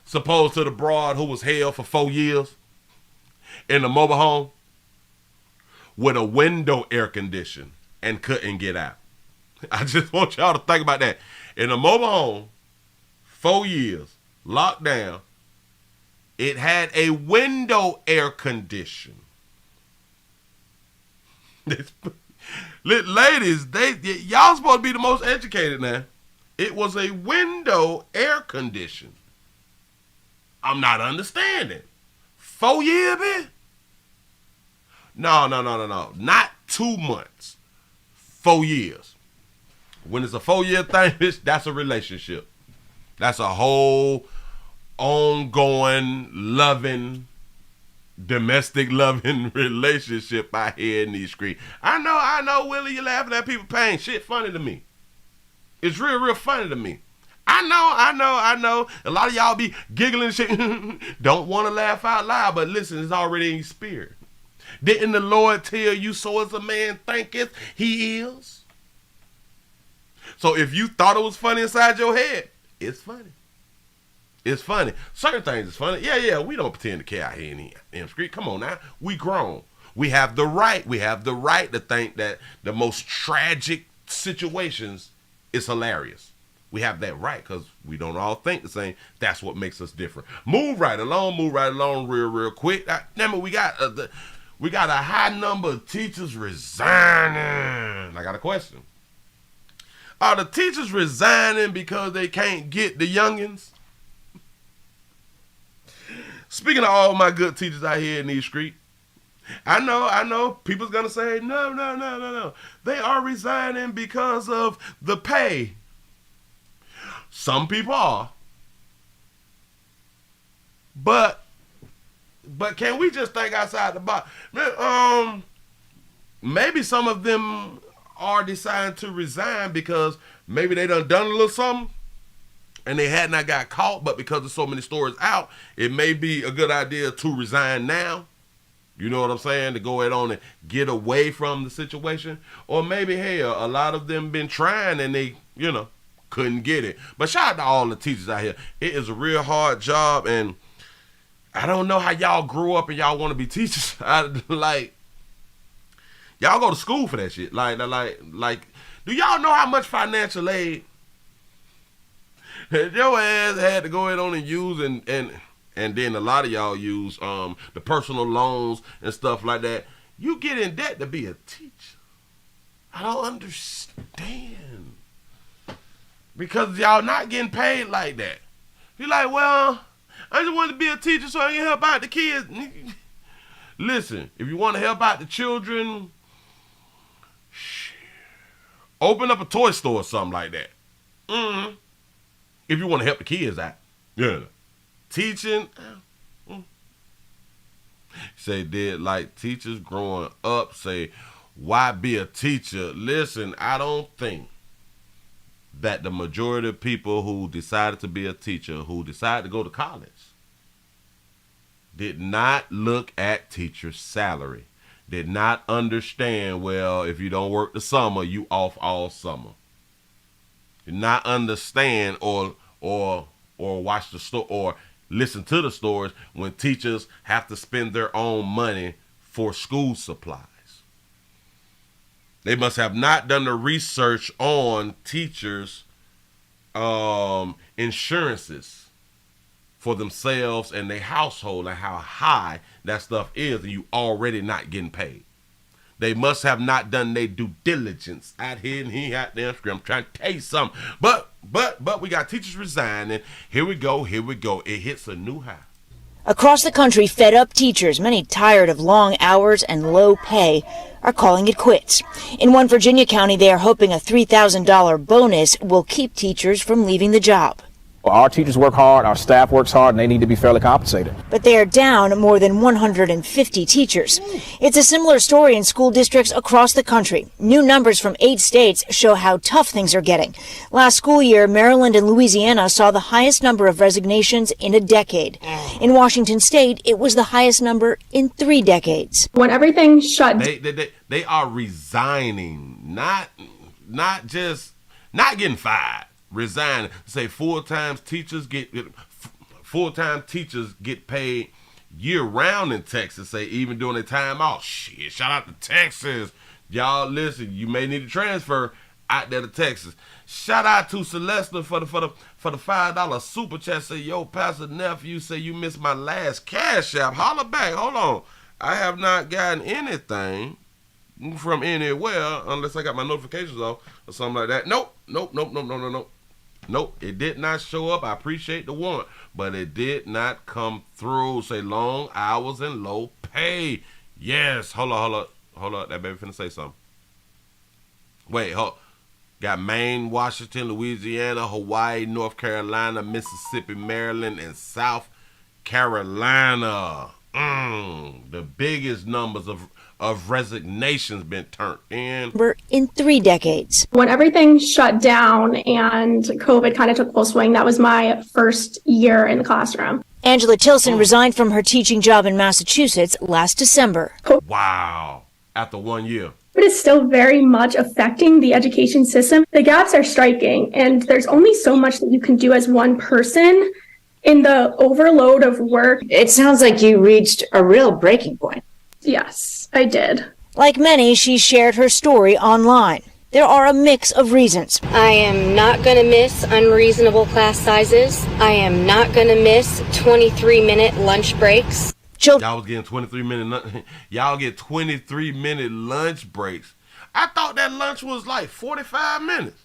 Supposed to the broad who was held for 4 years in a mobile home with a window air condition and couldn't get out. I just want y'all to think about that. In a mobile home, 4 years, locked down, it had a window air condition. Ladies, y'all supposed to be the most educated now. It was a window air condition. I'm not understanding. 4 years, man? No. Not 2 months. 4 years. When it's a 4-year thing, bitch, that's a relationship. That's a whole ongoing, loving, domestic loving relationship out here in these streets. I know, Willie, you're laughing at people pain. Shit funny to me. It's real funny to me. I know. A lot of y'all be giggling and shit. Don't want to laugh out loud, but listen, it's already in your spirit. Didn't the Lord tell you, so as a man thinketh, he is? So if you thought it was funny inside your head, it's funny. It's funny. Certain things is funny. Yeah. We don't pretend to care out here in the street. Come on now. We grown. We have the right. We have the right to think that the most tragic situations is hilarious. We have that right because we don't all think the same. That's what makes us different. Move right along real quick. Remember, we got a high number of teachers resigning. I got a question. Are the teachers resigning because they can't get the youngins? Speaking of all my good teachers out here in these streets, I know, people's going to say, no. They are resigning because of the pay. Some people are. But can we just think outside the box? Maybe some of them are deciding to resign because maybe they done a little something and they had not got caught, but because of so many stories out, it may be a good idea to resign now. You know what I'm saying? To go ahead on and get away from the situation. Or maybe, hey, a lot of them been trying and they, couldn't get it. But shout out to all the teachers out here. It is a real hard job, and I don't know how y'all grew up and y'all want to be teachers. Y'all go to school for that shit. Like, do y'all know how much financial aid your ass had to go ahead on and use and then a lot of y'all use the personal loans and stuff like that. You get in debt to be a teacher. I don't understand. Because y'all not getting paid like that. You're like, well, I just want to be a teacher so I can help out the kids. Listen, if you want to help out the children, open up a toy store or something like that. If you want to help the kids out. Yeah. teaching. Say, did like teachers growing up say, why be a teacher? Listen, I don't think that the majority of people who decided to be a teacher, who decided to go to college, did not look at teachers' salary. Did not understand, well, if you don't work the summer, you off all summer. Did not understand or watch the store or listen to the stories when teachers have to spend their own money for school supplies. They must have not done the research on teachers' insurances for themselves and their household and how high that stuff is, and you already not getting paid. They must have not done their due diligence out here and he out there. I'm trying to tell you something. But we got teachers resigning. Here we go. It hits a new high. Across the country, fed up teachers, many tired of long hours and low pay, are calling it quits. In one Virginia county, they are hoping a $3,000 bonus will keep teachers from leaving the job. Our teachers work hard, our staff works hard, and they need to be fairly compensated. But they are down more than 150 teachers. It's a similar story in school districts across the country. New numbers from 8 states show how tough things are getting. Last school year, Maryland and Louisiana saw the highest number of resignations in a decade. In Washington state, it was the highest number in 3 decades. When everything shut down, they are resigning, not getting fired. Resign. Say full-time teachers get paid year-round in Texas. Say even during their time off. Shit, shout out to Texas. Y'all listen, you may need to transfer out there to Texas. Shout out to Celeste for the $5 super chat. Say, yo, Pastor Nephew, say you missed my last cash app. Holler back. Hold on. I have not gotten anything from anywhere unless I got my notifications off or something like that. Nope, it did not show up. I appreciate the warrant, but it did not come through. Say long hours and low pay. Yes. Hold up. That baby finna say something. Wait, got Maine, Washington, Louisiana, Hawaii, North Carolina, Mississippi, Maryland, and South Carolina. The biggest numbers of resignations been turned in. We're in 3 decades. When everything shut down and COVID kind of took full swing, that was my first year in the classroom. Angela Tilson resigned from her teaching job in Massachusetts last December. Wow. After 1 year. But it's still very much affecting the education system. The gaps are striking, and there's only so much that you can do as one person in the overload of work. It sounds like you reached a real breaking point. Yes, I did. Like many, she shared her story online. There are a mix of reasons. I am not going to miss unreasonable class sizes. I am not going to miss 23-minute lunch breaks. Y'all was getting 23-minute. Y'all get 23-minute lunch breaks. I thought that lunch was like 45 minutes.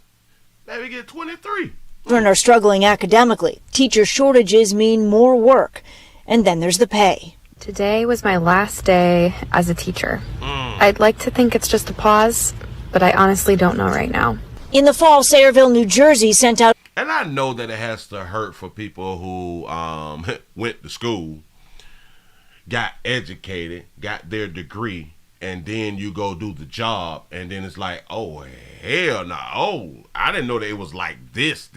Maybe get 23. Children are struggling academically. Teacher shortages mean more work. And then there's the pay. Today was my last day as a teacher. I'd like to think it's just a pause, but I honestly don't know right now. In the fall, Sayreville, New Jersey sent out... And I know that it has to hurt for people who went to school, got educated, got their degree, and then you go do the job, and then it's like, oh, hell no. Oh, I didn't know that it was like this.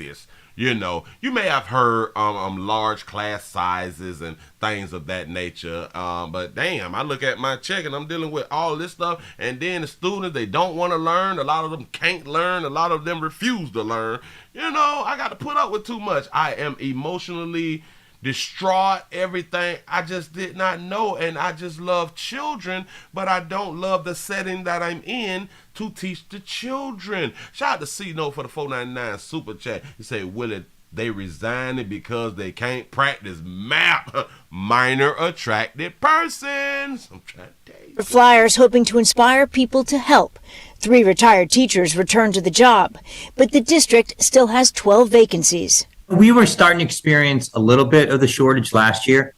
You know, you may have heard large class sizes and things of that nature, but damn, I look at my check and I'm dealing with all this stuff, and then the students, they don't want to learn. A lot of them can't learn. A lot of them refuse to learn. You know, I got to put up with too much. I am emotionally distraught, everything. I just did not know, and I just love children, but I don't love the setting that I'm in to teach the children. Shout out to C-No for the $4.99 super chat. He said, Willie, they resigning because they can't practice math. Minor attracted persons. I'm trying to tell you. Flyers hoping to inspire people to help. 3 retired teachers returned to the job, but the district still has 12 vacancies. We were starting to experience a little bit of the shortage last year,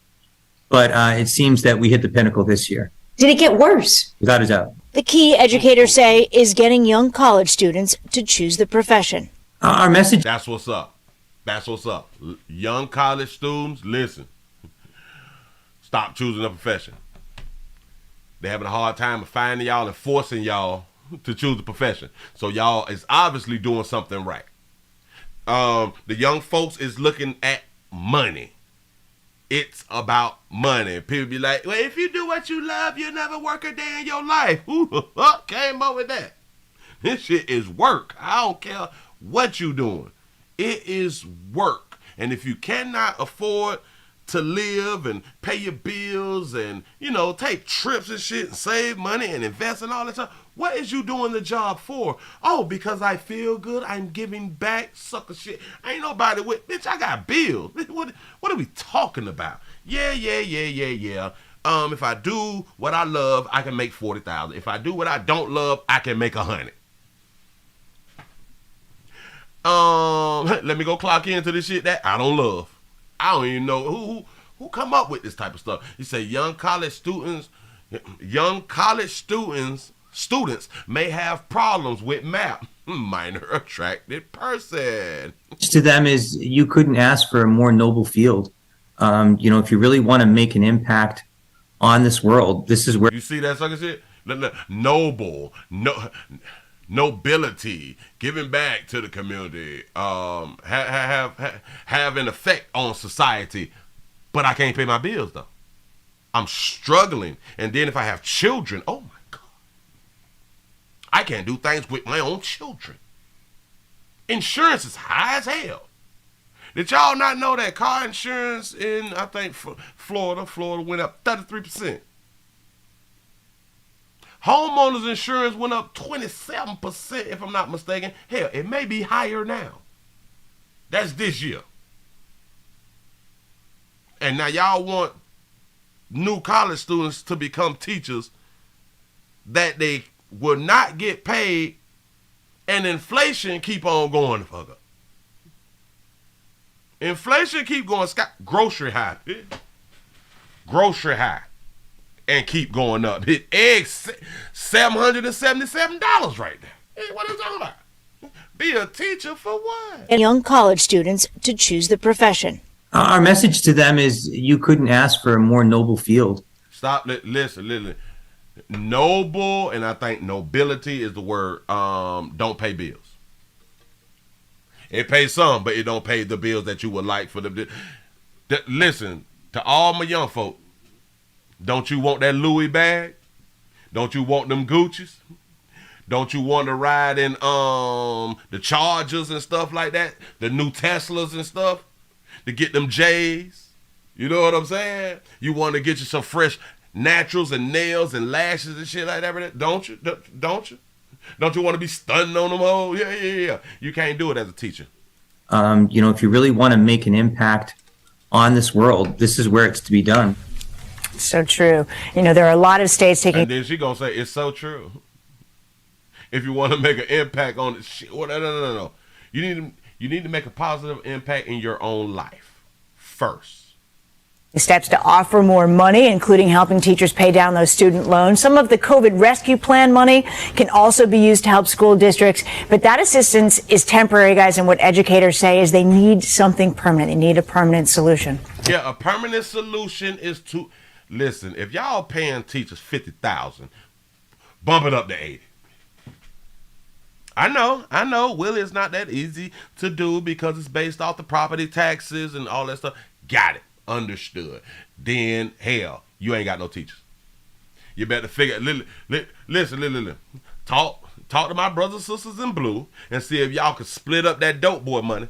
but it seems that we hit the pinnacle this year. Did it get worse? Without a doubt. The key, educators say, is getting young college students to choose the profession. Our message... That's what's up. That's what's up. Young college students, listen. Stop choosing a profession. They're having a hard time of finding y'all and forcing y'all to choose a profession. So y'all is obviously doing something right. The young folks is looking at money. It's about money. People be like, well, if you do what you love, you'll never work a day in your life. Who came up with that? This shit is work. I don't care what you doing. It is work. And if you cannot afford to live and pay your bills and, you know, take trips and shit and save money and invest and all that stuff, what is you doing the job for? Oh, because I feel good, I'm giving back, sucker shit. Ain't nobody with, bitch, I got bills. What are we talking about? Yeah. If I do what I love, I can make 40,000. If I do what I don't love, I can make 100. Let me go clock into this shit that I don't love. I don't even know who come up with this type of stuff. You say young college students may have problems with math. Minor attracted person. To them is you couldn't ask for a more noble field. If you really want to make an impact on this world, this is where you see that sucker shit. Noble, nobility, giving back to the community, have an effect on society, but I can't pay my bills though. I'm struggling, and then if I have children, oh my God, I can't do things with my own children. Insurance is high as hell. Did y'all not know that car insurance in, I think, Florida went up 33%? Homeowners insurance went up 27%, if I'm not mistaken. Hell, it may be higher now. That's this year. And now y'all want new college students to become teachers that they will not get paid, and inflation keep on going the fuck up. Inflation keep going grocery high. Grocery high. And keep going up. Hit eggs $777 right now. Hey, what are you talking about? Be a teacher for what? And young college students to choose the profession. our message to them is you couldn't ask for a more noble field. Stop. Listen. Noble, and I think nobility is the word. Don't pay bills. It pays some, but it don't pay the bills that you would like for them. Listen, to all my young folk, don't you want that Louis bag? Don't you want them Gucci's? Don't you want to ride in the Chargers and stuff like that? The new Teslas and stuff? To get them J's? You know what I'm saying? You want to get you some fresh naturals and nails and lashes and shit like that? Don't you? Don't you? Don't you want to be stunning on them all? Yeah. You can't do it as a teacher. If you really want to make an impact on this world, this is where it's to be done. So true. There are a lot of states taking... And then she going to say, it's so true. If you want to make an impact on it, no. You need to make a positive impact in your own life first. Steps to offer more money, including helping teachers pay down those student loans. Some of the COVID rescue plan money can also be used to help school districts. But that assistance is temporary, guys. And what educators say is they need something permanent. They need a permanent solution. Yeah, a permanent solution is to, listen, if y'all paying teachers $50,000, bump it up to $80,000. I know, Willie, it's not that easy to do because it's based off the property taxes and all that stuff. Got it. Understood. Then, hell, you ain't got no teachers. You better figure, listen. Talk to my brothers and sisters in blue and see if y'all can split up that dope boy money.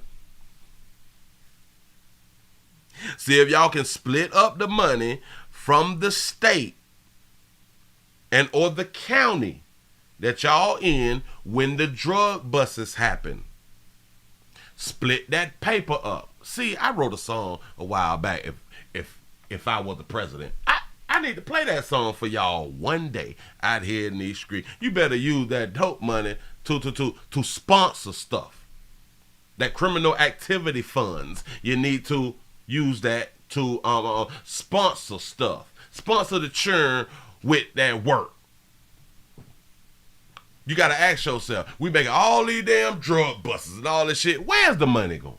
See if y'all can split up the money from the state and or the county that y'all in when the drug busts happen. Split that paper up. See, I wrote a song a while back. If I was the president, I need to play that song for y'all one day out here in these streets. You better use that dope money to sponsor stuff. That criminal activity funds, you need to use that to sponsor stuff. Sponsor the churn with that work. You got to ask yourself, we making all these damn drug busts and all this shit. Where's the money going?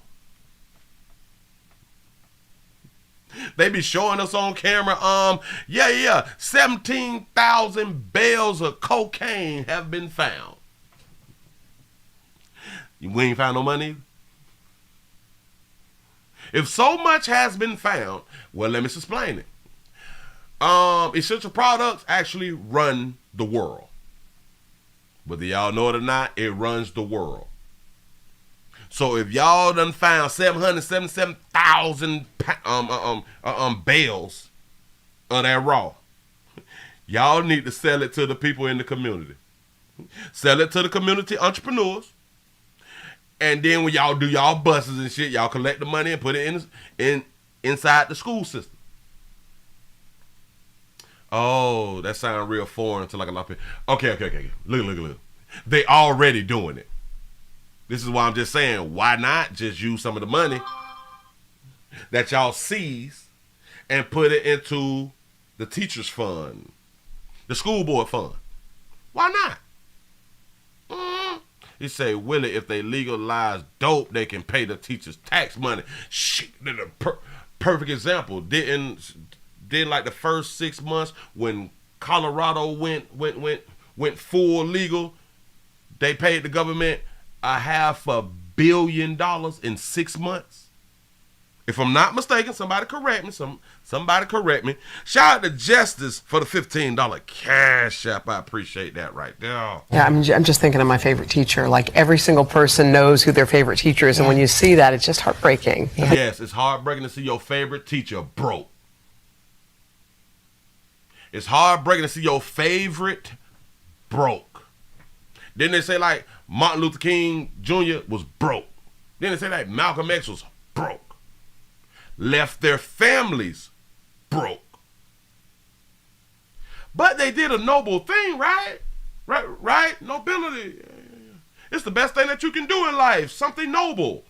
They be showing us on camera. 17,000 bales of cocaine have been found. We ain't found no money. If so much has been found, well, let me explain it. Essential products actually run the world. Whether y'all know it or not, it runs the world. So if y'all done found 777,000 bales of that raw, y'all need to sell it to the people in the community. Sell it to the community entrepreneurs. And then when y'all do y'all buses and shit, y'all collect the money and put it inside the school system. Oh, that sounds real foreign to like a lot of people. Okay. Look. They already doing it. This is why I'm just saying, why not just use some of the money that y'all seize and put it into the teacher's fund, the school board fund? Why not? You say, Willie, if they legalize dope, they can pay the teachers tax money. Shit, the perfect example. Didn't like the first 6 months when Colorado went full legal, they paid the government $500 million in 6 months. If I'm not mistaken, somebody correct me. Somebody correct me. Shout out to Justice for the $15 cash app. I appreciate that right there. Yeah, I'm just thinking of my favorite teacher. Like every single person knows who their favorite teacher is, and when you see that, it's just heartbreaking. Yeah. Yes, it's heartbreaking to see your favorite teacher broke. It's heartbreaking to see your favorite broke. Then they say like Martin Luther King Jr. was broke. Then they say like Malcolm X was broke. Left their families broke. But they did a noble thing, right? Right? Nobility. It's the best thing that you can do in life. Something noble.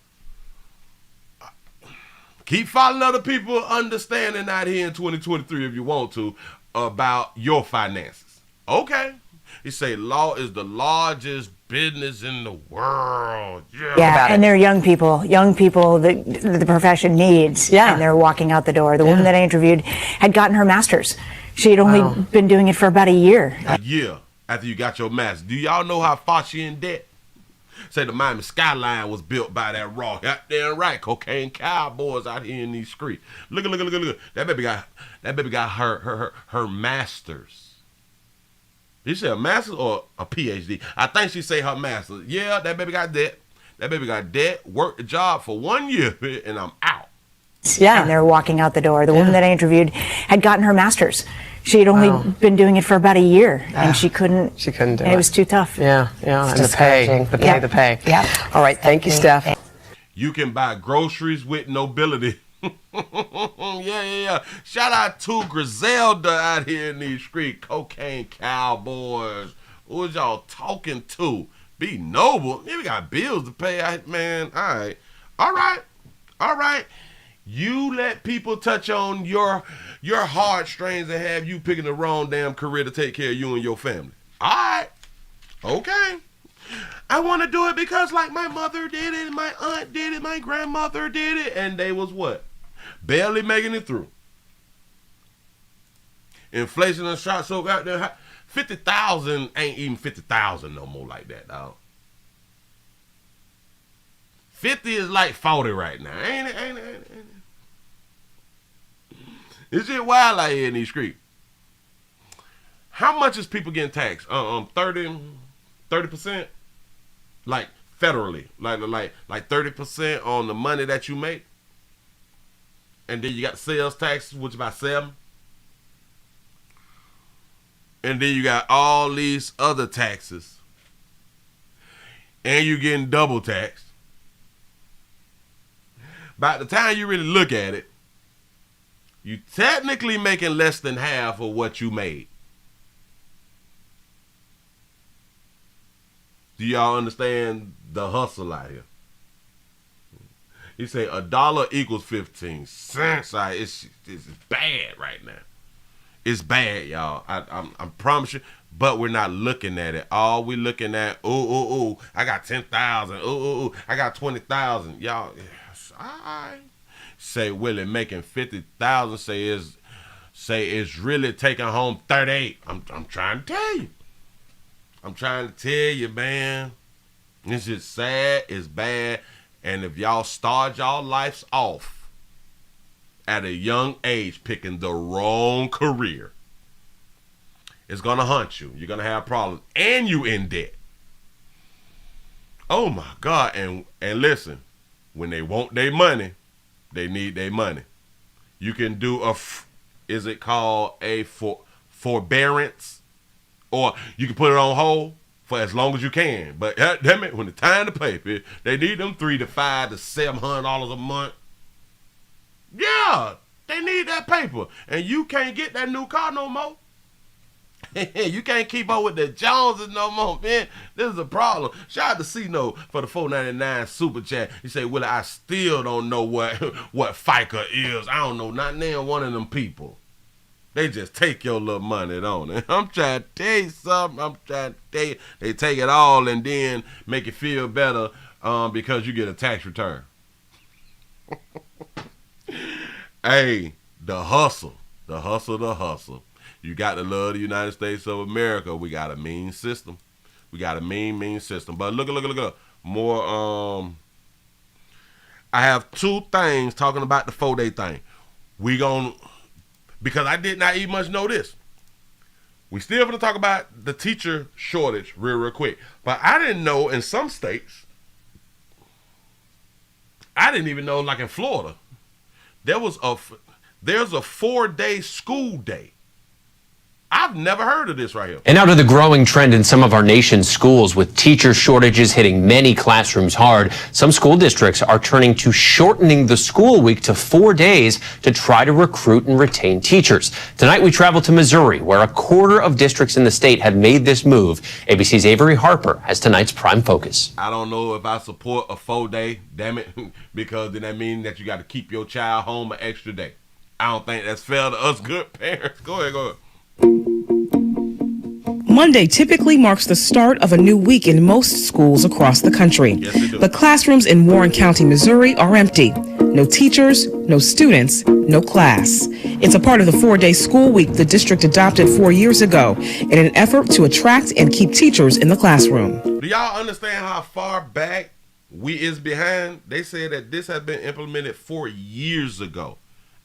Keep following other people, understanding out here in 2023 if you want to about your finances. Okay. You say law is the largest business in the world. Yeah, and they're young people that the profession needs. Yeah. And they're walking out the door. The woman that I interviewed had gotten her master's. She had only been doing it for about a year. A year after you got your master's. Do y'all know how far she in debt? Say the Miami skyline was built by that raw. Goddamn right. Cocaine Cowboys out here in these streets. Look. That baby got her master's. Did she say a master's or a PhD? I think she say her master's. Yeah, that baby got debt. Worked the job for 1 year, and I'm out. Yeah. And they're walking out the door. The woman that I interviewed had gotten her master's. She had only been doing it for about a year, and she couldn't do it. It was too tough. Yeah. And the pay. Yeah. All right, thank you, Steph. You can buy groceries with nobility. Yeah. Shout out to Griselda out here in these streets. Cocaine Cowboys. Who is y'all talking to? Be noble. Yeah, we got bills to pay. Man, all right. You let people touch on your heartstrings and have you picking the wrong damn career to take care of you and your family. All right. Okay. I want to do it because like my mother did it, my aunt did it, my grandmother did it, and they was what? Barely making it through. Inflation and shot so out there. 50,000 ain't even 50,000 no more like that, dog. 50 is like 40 right now. Ain't it? It's just wild out here in these streets. How much is people getting taxed? 30%? Like federally. Like 30% on the money that you make. And then you got sales taxes, which is about 7%. And then you got all these other taxes. And you're getting double taxed. By the time you really look at it, you technically making less than half of what you made. Do y'all understand the hustle out here? You say $1 equals 15 cents. It's bad right now. It's bad, y'all. I promise you. But we're not looking at it. All we looking at, I got 10,000. I got 20,000. Y'all, say Willie making 50,000, say it's really taking home 38. I'm trying to tell you. I'm trying to tell you, man. It's just sad, it's bad, and if y'all start y'all lives off at a young age picking the wrong career, it's gonna haunt you. You're gonna have problems, and you in debt. Oh my God! And listen, when they want their money, they need their money. You can do is it called a forbearance, or you can put it on hold for as long as you can. But damn it, when it's time to pay, they need them $300 to $500 to $700 a month. Yeah, they need that paper, and you can't get that new car no more. You can't keep up with the Joneses no more, man. This is a problem. Shout out to C-No for the $4.99 super chat. He say, Willie, I still don't know what FICA is. I don't know not name one of them people. They just take your little money, don't they? I'm trying to tell you something. I'm trying to tell you. They take it all and then make you feel better because you get a tax return. Hey, the hustle. The hustle. You got to love the United States of America. We got a mean system. We got a mean system. But look. More, I have two things talking about the 4-day thing. Because I did not even much know this. We still going to talk about the teacher shortage real quick. But I didn't know in some states, I didn't even know, like in Florida, there's a 4-day school day. I've never heard of this right here. And now to the growing trend in some of our nation's schools with teacher shortages hitting many classrooms hard. Some school districts are turning to shortening the school week to 4 days to try to recruit and retain teachers. Tonight we travel to Missouri, where a quarter of districts in the state have made this move. ABC's Avery Harper has tonight's Prime Focus. I don't know if I support a 4-day, damn it, because then that means that you got to keep your child home an extra day. I don't think that's fair to us good parents. Go ahead. Monday typically marks the start of a new week in most schools across the country. The classrooms in Warren County, Missouri are empty. No teachers, no students, no class. It's a part of the 4-day school week the district adopted 4 years ago in an effort to attract and keep teachers in the classroom. Do y'all understand how far back we is behind? They said that this had been implemented 4 years ago.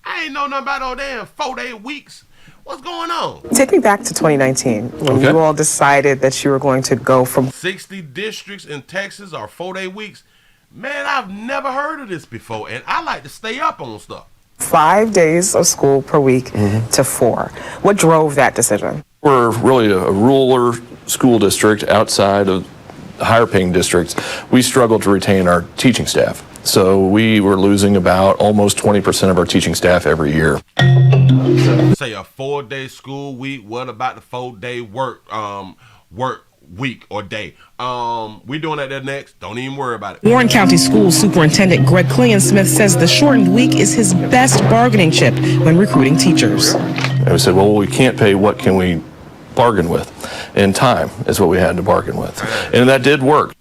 I ain't know nothing about no damn 4-day weeks. What's going on? Take me back to 2019 when you all decided that you were going to go from 60 districts in Texas are 4-day weeks. Man, I've never heard of this before, and I like to stay up on stuff. 5 days of school per week to 4. What drove that decision? We're really a rural school district outside of higher paying districts. We struggle to retain our teaching staff. So we were losing about almost 20% of our teaching staff every year. Say a 4-day school week. What about the 4-day work week or day? We doing that there next. Don't even worry about it. Warren County School Superintendent Greg Clean-Smith says the shortened week is his best bargaining chip when recruiting teachers. And we said, well, we can't pay. What can we bargain with? And time is what we had to bargain with. And that did work.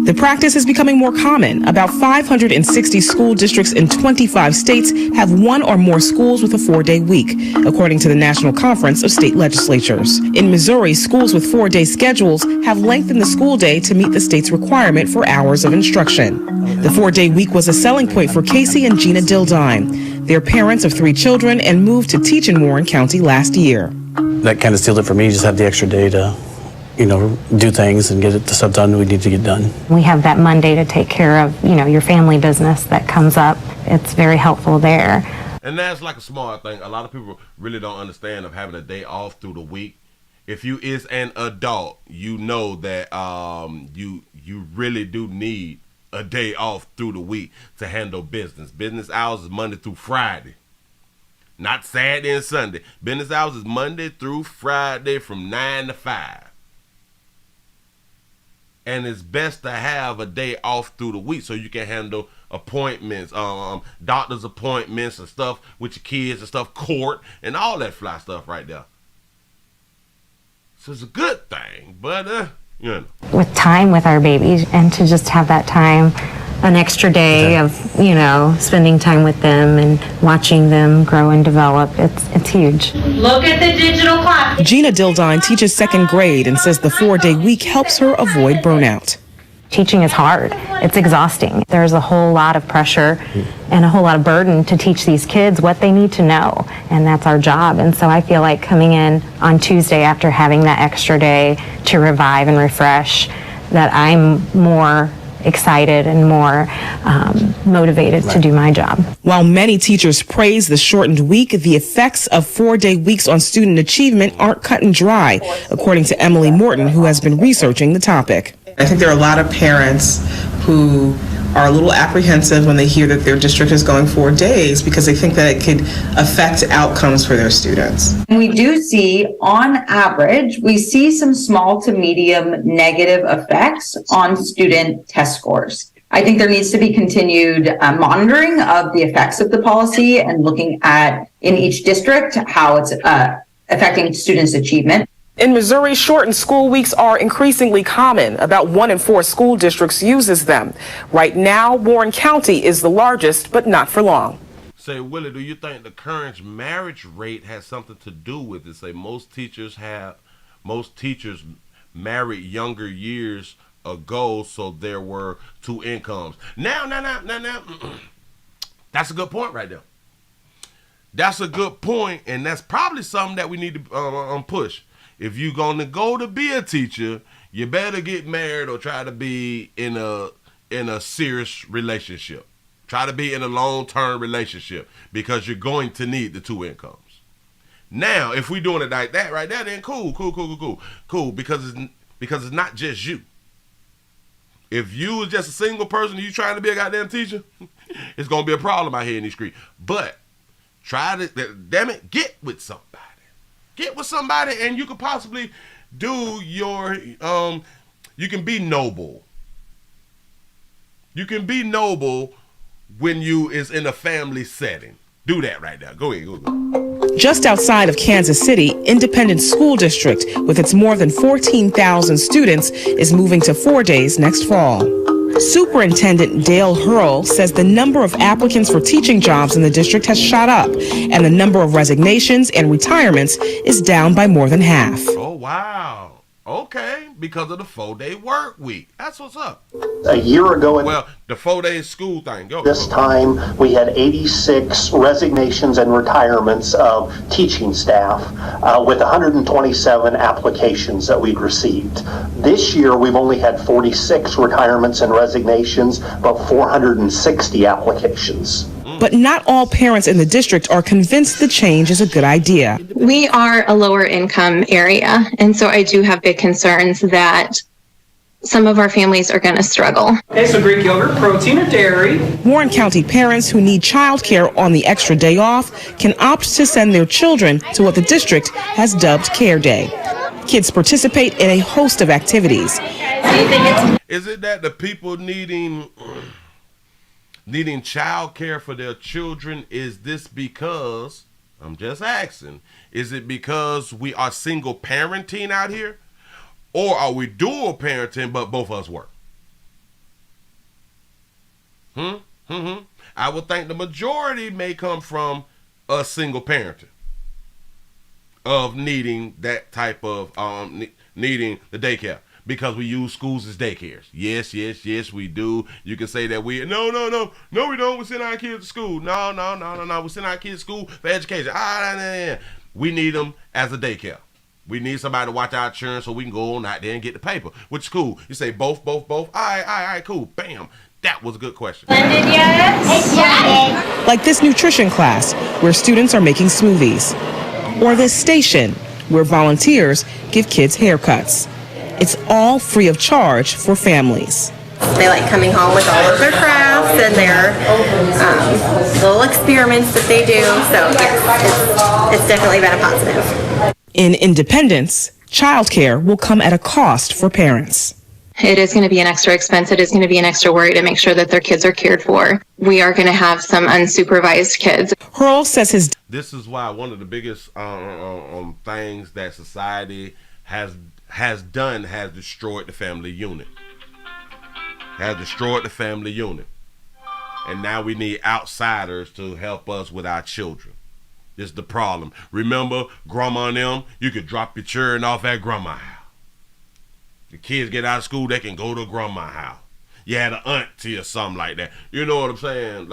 The practice is becoming more common. About 560 school districts in 25 states have one or more schools with a 4-day week, according to the National Conference of State Legislatures. In Missouri, schools with 4-day schedules have lengthened the school day to meet the state's requirement for hours of instruction. The 4-day week was a selling point for Casey and Gina Dildine. They're parents of 3 children and moved to teach in Warren County last year. That kind of sealed it for me, just have the extra day to do things and get the stuff done we need to get done. We have that Monday to take care of, your family business that comes up. It's very helpful there. And that's like a smart thing. A lot of people really don't understand of having a day off through the week. If you is an adult, you know that you really do need a day off through the week to handle business. Business hours is Monday through Friday. Not Saturday and Sunday. Business hours is Monday through Friday from 9 to 5. And it's best to have a day off through the week so you can handle appointments, doctor's appointments and stuff with your kids and stuff, court and all that fly stuff right there. So it's a good thing, but With time with our babies and to just have that time an extra day of, spending time with them and watching them grow and develop. It's huge. Look at the digital clock. Gina Dildine teaches second grade and says the 4-day week helps her avoid burnout. Teaching is hard. It's exhausting. There's a whole lot of pressure and a whole lot of burden to teach these kids what they need to know, and that's our job. And so I feel like coming in on Tuesday after having that extra day to revive and refresh, that I'm more excited and more motivated to do my job. While many teachers praise the shortened week, the effects of 4-day weeks on student achievement aren't cut and dry, according to Emily Morton, who has been researching the topic. I think there are a lot of parents who are a little apprehensive when they hear that their district is going 4 days because they think that it could affect outcomes for their students. We do see, on average, we see some small to medium negative effects on student test scores. I think there needs to be continued monitoring of the effects of the policy and looking at, in each district, how it's affecting students' achievement. In Missouri, shortened school weeks are increasingly common. About 1 in 4 school districts uses them. Right now, Warren County is the largest, but not for long. Say, Willie, do you think the current marriage rate has something to do with it? Say, most teachers married younger years ago, so there were 2 incomes. Now. That's a good point right there. That's a good point, and that's probably something that we need to push. If you're going to go to be a teacher, you better get married or try to be in a serious relationship. Try to be in a long-term relationship because you're going to need the 2 incomes. Now, if we're doing it like that right there, then cool, because it's not just you. If you was just a single person and you trying to be a goddamn teacher, it's going to be a problem out here in these streets. But get with somebody. Get with somebody and you could possibly do your, you can be noble. You can be noble when you is in a family setting. Do that right now. Go ahead. Go. Just outside of Kansas City, Independent School District, with its more than 14,000 students, is moving to 4 days next fall. Superintendent Dale Hurl says the number of applicants for teaching jobs in the district has shot up, and the number of resignations and retirements is down by more than half. Oh, wow. Okay, because of the 4-day work week. That's what's up. A year ago, well, the 4-day school thing. Go. This time we had 86 resignations and retirements of teaching staff with 127 applications that we'd received. This year we've only had 46 retirements and resignations, but 460 applications. But not all parents in the district are convinced the change is a good idea. We are a lower income area, and so I do have big concerns that some of our families are going to struggle. Okay, so Greek yogurt, protein or dairy. Warren County parents who need childcare on the extra day off can opt to send their children to what the district has dubbed Care Day. Kids participate in a host of activities. Is it that the people needing child care for their children, is this because, I'm just asking, is it because we are single parenting out here? Or are we dual parenting but both of us work? I would think the majority may come from a single parenting of needing that type of, needing the daycare. Because we use schools as daycares. Yes, we do. You can say that no, we don't. We send our kids to school. No. We send our kids to school for education. We need them as a daycare. We need somebody to watch our children so we can go on out there and get the paper, which is cool. You say both. All right, cool. Bam. That was a good question. Like this nutrition class, where students are making smoothies. Or this station, where volunteers give kids haircuts. It's all free of charge for families. They like coming home with all of their crafts and their little experiments that they do. So it's definitely been a positive. In Independence, childcare will come at a cost for parents. It is going to be an extra expense. It is going to be an extra worry to make sure that their kids are cared for. We are going to have some unsupervised kids. Hurl says this is why one of the biggest things that society has destroyed the family unit. has destroyed the family unit. And now we need outsiders to help us with our children. This is the problem. Remember, grandma and them, you could drop your children off at grandma's house. The kids get out of school, they can go to grandma's house. You had an auntie or something like that. You know what I'm saying?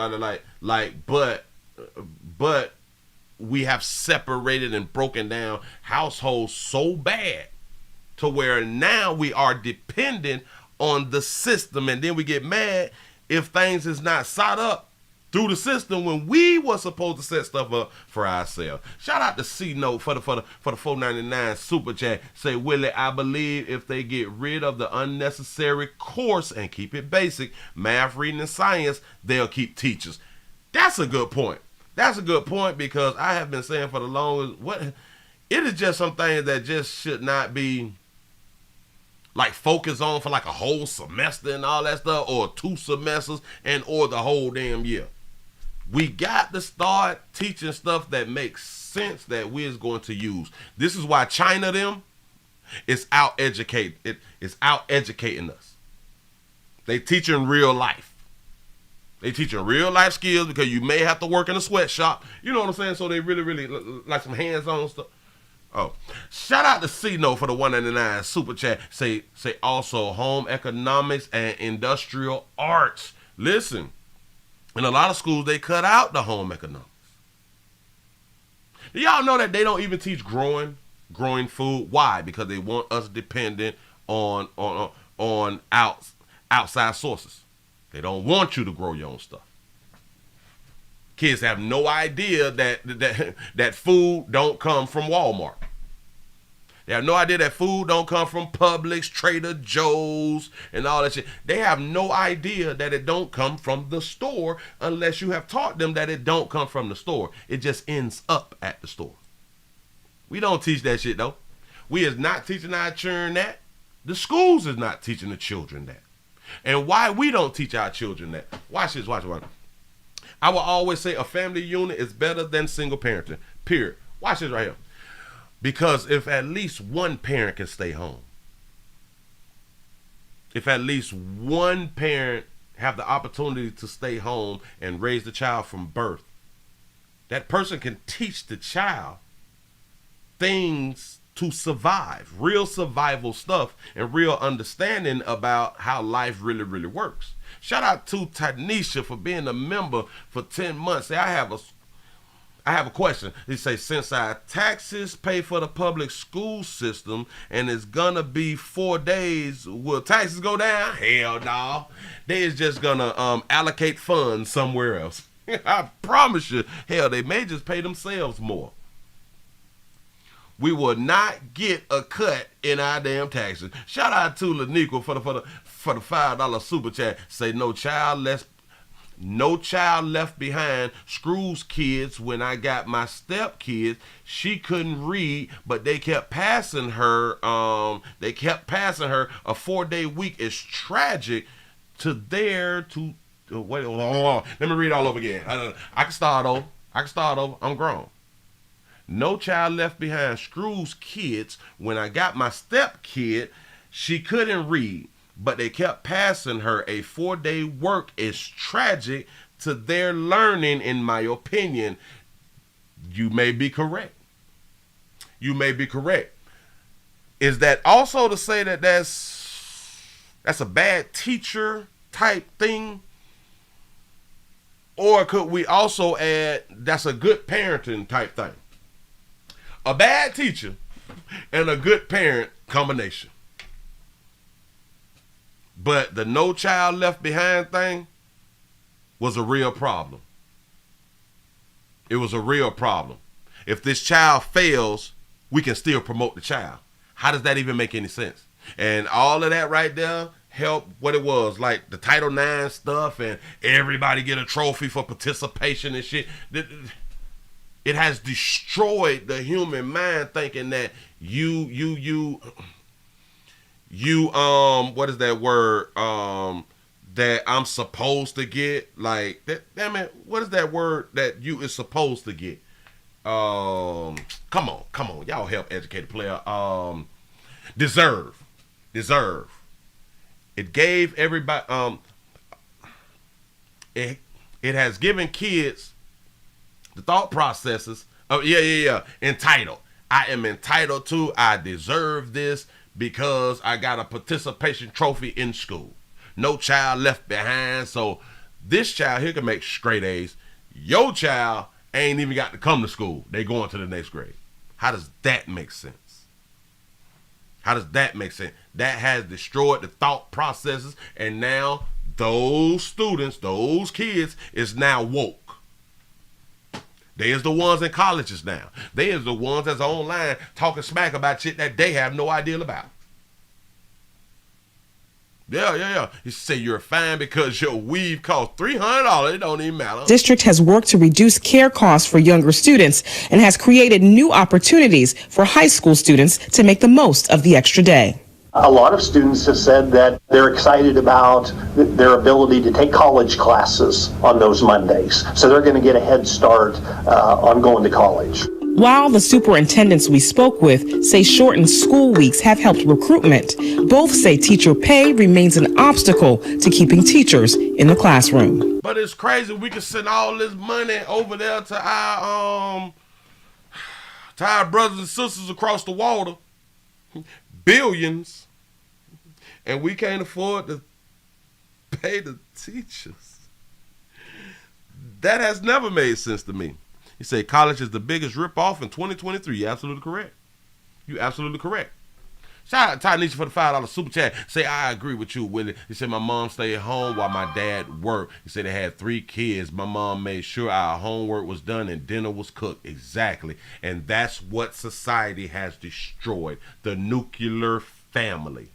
But we have separated and broken down households so bad to where now we are dependent on the system, and then we get mad if things is not set up through the system when we were supposed to set stuff up for ourselves. Shout out to C Note for the $4.99 super chat. Say, Willie, I believe if they get rid of the unnecessary course and keep it basic, math, reading, and science, they'll keep teachers. That's a good point. That's a good point, because I have been saying for the longest, it is just some things that just should not be like focused on for like a whole semester and all that stuff, or 2 semesters or the whole damn year. We got to start teaching stuff that makes sense that we is going to use. This is why China them is out-educating us. They teaching real life. They teaching real life skills, because you may have to work in a sweatshop. You know what I'm saying? So they really like some hands-on stuff. Oh, shout out to C Note for the $1.99 super chat. Say also home economics and industrial arts. Listen, in a lot of schools they cut out the home economics. Do y'all know that they don't even teach growing food? Why? Because they want us dependent on outside sources. They don't want you to grow your own stuff. Kids have no idea that food don't come from Walmart. They have no idea that food don't come from Publix, Trader Joe's, and all that shit. They have no idea that it don't come from the store unless you have taught them that it don't come from the store. It just ends up at the store. We don't teach that shit, though. We is not teaching our children that. The schools is not teaching the children that. And why we don't teach our children that? Watch this, watch. I will always say a family unit is better than single parenting, period. Watch this right here. Because if at least one parent can stay home, if at least one parent have the opportunity to stay home and raise the child from birth, that person can teach the child things to survive, real survival stuff and real understanding about how life really works. Shout out to Tanisha for being a member for 10 months. Say, I have a question. He say, since our taxes pay for the public school system and it's gonna be 4 days, will taxes go down? Hell no. They is just gonna allocate funds somewhere else. I promise you. Hell, they may just pay themselves more. We will not get a cut in our damn taxes. Shout out to Laniqua for the $5 super chat. Say, no child left behind. Screws kids. When I got my step kids, she couldn't read, but they kept passing her. A 4-day week is tragic to their to. Wait, hold on. Let me read all over again. I can start over. I'm grown. No child left behind. Screws kids. When I got my step kid, she couldn't read, but they kept passing her. A 4-day work is tragic to their learning, in my opinion. You may be correct. Is that also to say that that's a bad teacher type thing? Or could we also add that's a good parenting type thing? A bad teacher and a good parent combination. But the no child left behind thing was a real problem. It was a real problem. If this child fails, we can still promote the child. How does that even make any sense? And all of that right there helped what it was, like the Title IX stuff and everybody get a trophy for participation and shit. It has destroyed the human mind, thinking that you what is that word that I'm supposed to get, like that. Damn it, what is that word that you is supposed to get? Come on, y'all help educate the player. Deserve. It gave everybody, it has given kids the thought processes of, entitled. I am entitled to, I deserve this because I got a participation trophy in school. No child left behind. So this child here can make straight A's. Your child ain't even got to come to school. They going to the next grade. How does that make sense? How does that make sense? That has destroyed the thought processes, and now those students, those kids is now woke. They is the ones in colleges now. They is the ones that's online talking smack about shit that they have no idea about. Yeah. You say you're fine because your weave costs $300. It don't even matter. District has worked to reduce care costs for younger students and has created new opportunities for high school students to make the most of the extra day. A lot of students have said that they're excited about their ability to take college classes on those Mondays. So they're going to get a head start on going to college. While the superintendents we spoke with say shortened school weeks have helped recruitment, both say teacher pay remains an obstacle to keeping teachers in the classroom. But it's crazy. We can send all this money over there to our brothers and sisters across the water. Billions. And we can't afford to pay the teachers. That has never made sense to me. You say college is the biggest ripoff in 2023. You're absolutely correct. You're absolutely correct. Shout out to Tanisha for the $5 super chat. Say, I agree with you, Willie. He said, my mom stayed home while my dad worked. He said they had 3 kids. My mom made sure our homework was done and dinner was cooked. Exactly. And that's what society has destroyed. The nuclear family.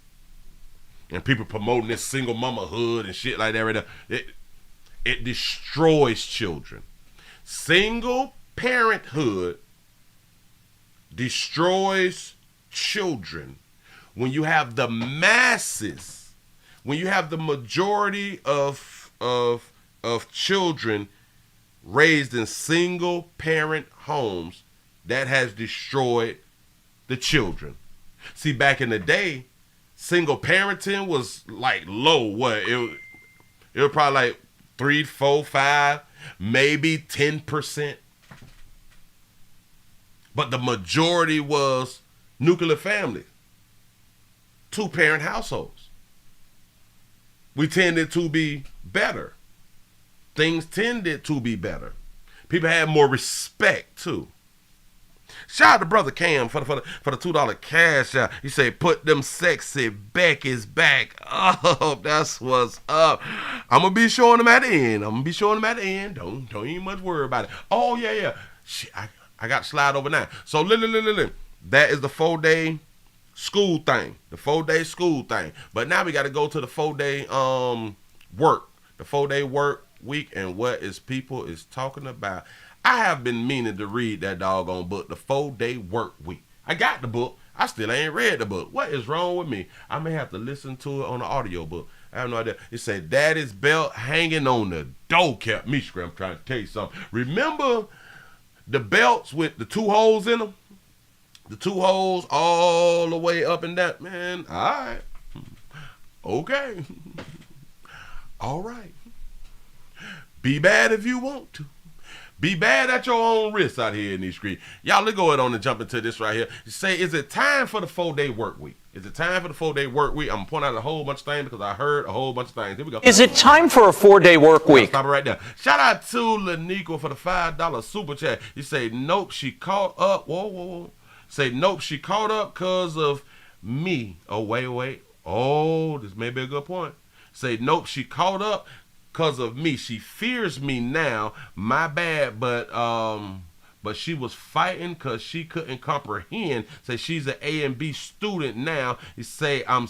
And people promoting this single mamahood and shit like that right now. It destroys children. Single parenthood destroys children. When you have the masses, when you have the majority of children raised in single parent homes, that has destroyed the children. See, back in the day, single parenting was like low. What it was probably like 3, 4, 5, maybe 10%. But the majority was nuclear families. 2-parent households. We tended to be better. Things tended to be better. People had more respect too. Shout out to Brother Cam for the $2 cash out. He said, put them sexy Becky's back up. That's what's up. I'm going to be showing them at the end. Don't even much worry about it. Oh, yeah. Shit, I got to slide over now. So, that is the 4-day school thing. The 4-day school thing. But now we got to go to the 4-day work. The 4-day work week and what is people is talking about. I have been meaning to read that doggone book, The 4-Day Work Week. I got the book. I still ain't read the book. What is wrong with me? I may have to listen to it on the audio book. I have no idea. It said, Daddy's belt hanging on the door kept me screaming. I'm trying to tell you something. Remember the belts with the 2 holes in them? The 2 holes all the way up and down? Man, all right. Okay. All right. Be bad if you want to. Be bad at your own risk out here in these streets. Y'all, let's go ahead on and jump into this right here. Say, is it time for the 4-day work week? Is it time for the 4-day work week? I'm going to point out a whole bunch of things because I heard a whole bunch of things. Here we go. Is it time for a 4-day work week? Stop it right there. Shout out to Laniqua for the $5 super chat. You say, nope, she caught up. Whoa. Say, nope, she caught up because of me. Oh, wait. Oh, this may be a good point. Say, nope, she caught up because of me. She fears me now. My bad, but she was fighting because she couldn't comprehend. Say she's an A and B student now. You say I'm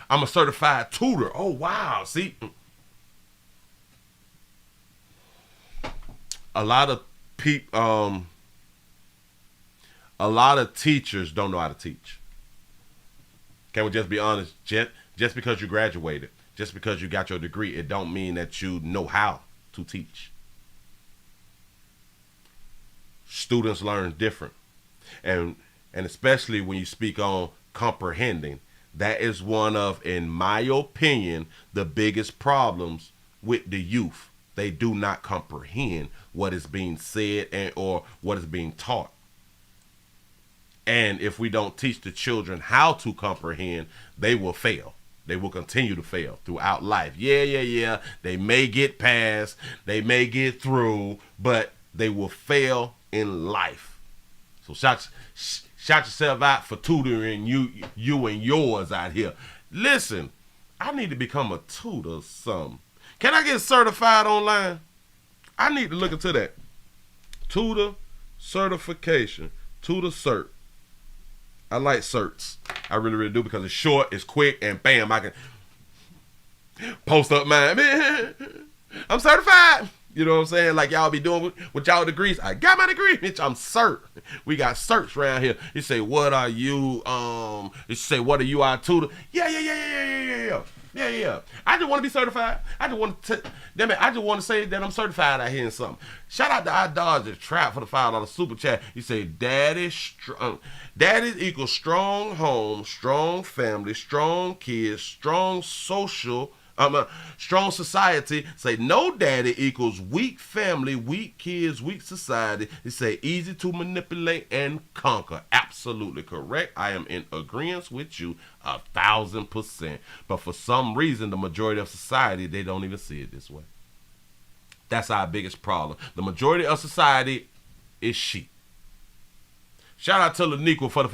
a certified tutor. Oh wow. See, a lot of teachers don't know how to teach. Can we just be honest? Just because you graduated, just because you got your degree, it don't mean that you know how to teach. Students learn different. And especially when you speak on comprehending, That is one of, in my opinion, the biggest problems with the youth. They do not comprehend what is being said or what is being taught. And if we don't teach the children how to comprehend, they will fail. They will continue to fail throughout life. Yeah. They may get past, they may get through, but they will fail in life. So shout yourself out for tutoring you and yours out here. Listen, I need to become a tutor or something. Can I get certified online? I need to look into that. Tutor certification. Tutor cert. I like certs. I really do, because it's short, it's quick, and bam, I can post up mine. I'm certified. You know what I'm saying? Like y'all be doing with y'all degrees. I got my degree, bitch. I'm cert. We got certs around here. You say, what are you? You say, what are you, our tutor? Yeah. I just want to be certified. I just want to say that I'm certified out here in something. Shout out to our Dodger Trap for the $5 super chat. You say, Daddy equals strong home, strong family, strong kids, strong social. Strong society. Say no daddy equals weak family, weak kids, weak society. He say easy to manipulate and conquer. Absolutely correct. I am in agreement with you 1,000%. But for some reason, the majority of society, they don't even see it this way. That's our biggest problem. The majority of society is sheep. Shout out to Laniqua for the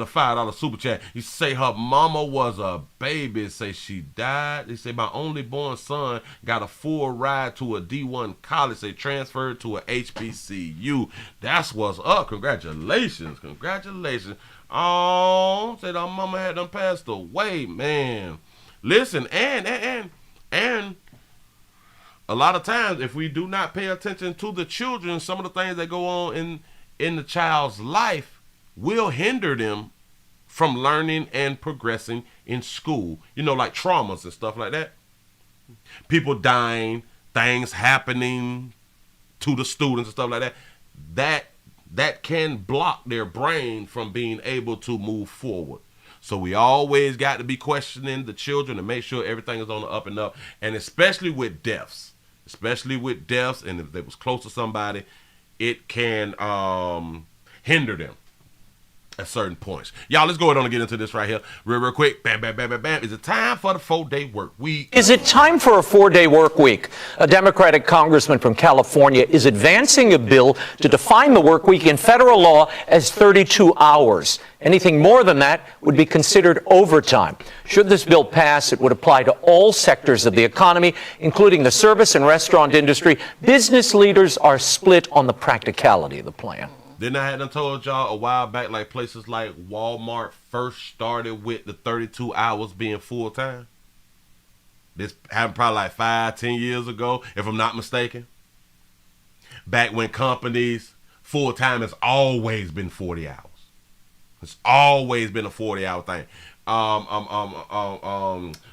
$5 super chat. You say her mama was a baby. Say she died. They say my only born son got a full ride to a D1 college. They transferred to a HBCU. That's what's up. Congratulations. Oh, said our mama had done passed away, man. Listen, and a lot of times if we do not pay attention to the children, some of the things that go on in the child's life will hinder them from learning and progressing in school. You know, like traumas and stuff like that. People dying, things happening to the students and stuff like that. That can block their brain from being able to move forward. So we always got to be questioning the children to make sure everything is on the up and up. And especially with deaths. And if they was close to somebody, it can hinder them at certain points. Y'all, let's go ahead and get into this right here real quick. Bam. Is it time for the 4-day work week? Is it time for a 4-day work week? A Democratic congressman from California is advancing a bill to define the work week in federal law as 32 hours. Anything more than that would be considered overtime. Should this bill pass, it would apply to all sectors of the economy, including the service and restaurant industry. Business leaders are split on the practicality of the plan. Didn't I have told y'all a while back, like places like Walmart first started with the 32 hours being full time? This happened probably like 5-10 years ago, if I'm not mistaken. Back when companies, full time has always been 40 hours. It's always been a 40-hour thing.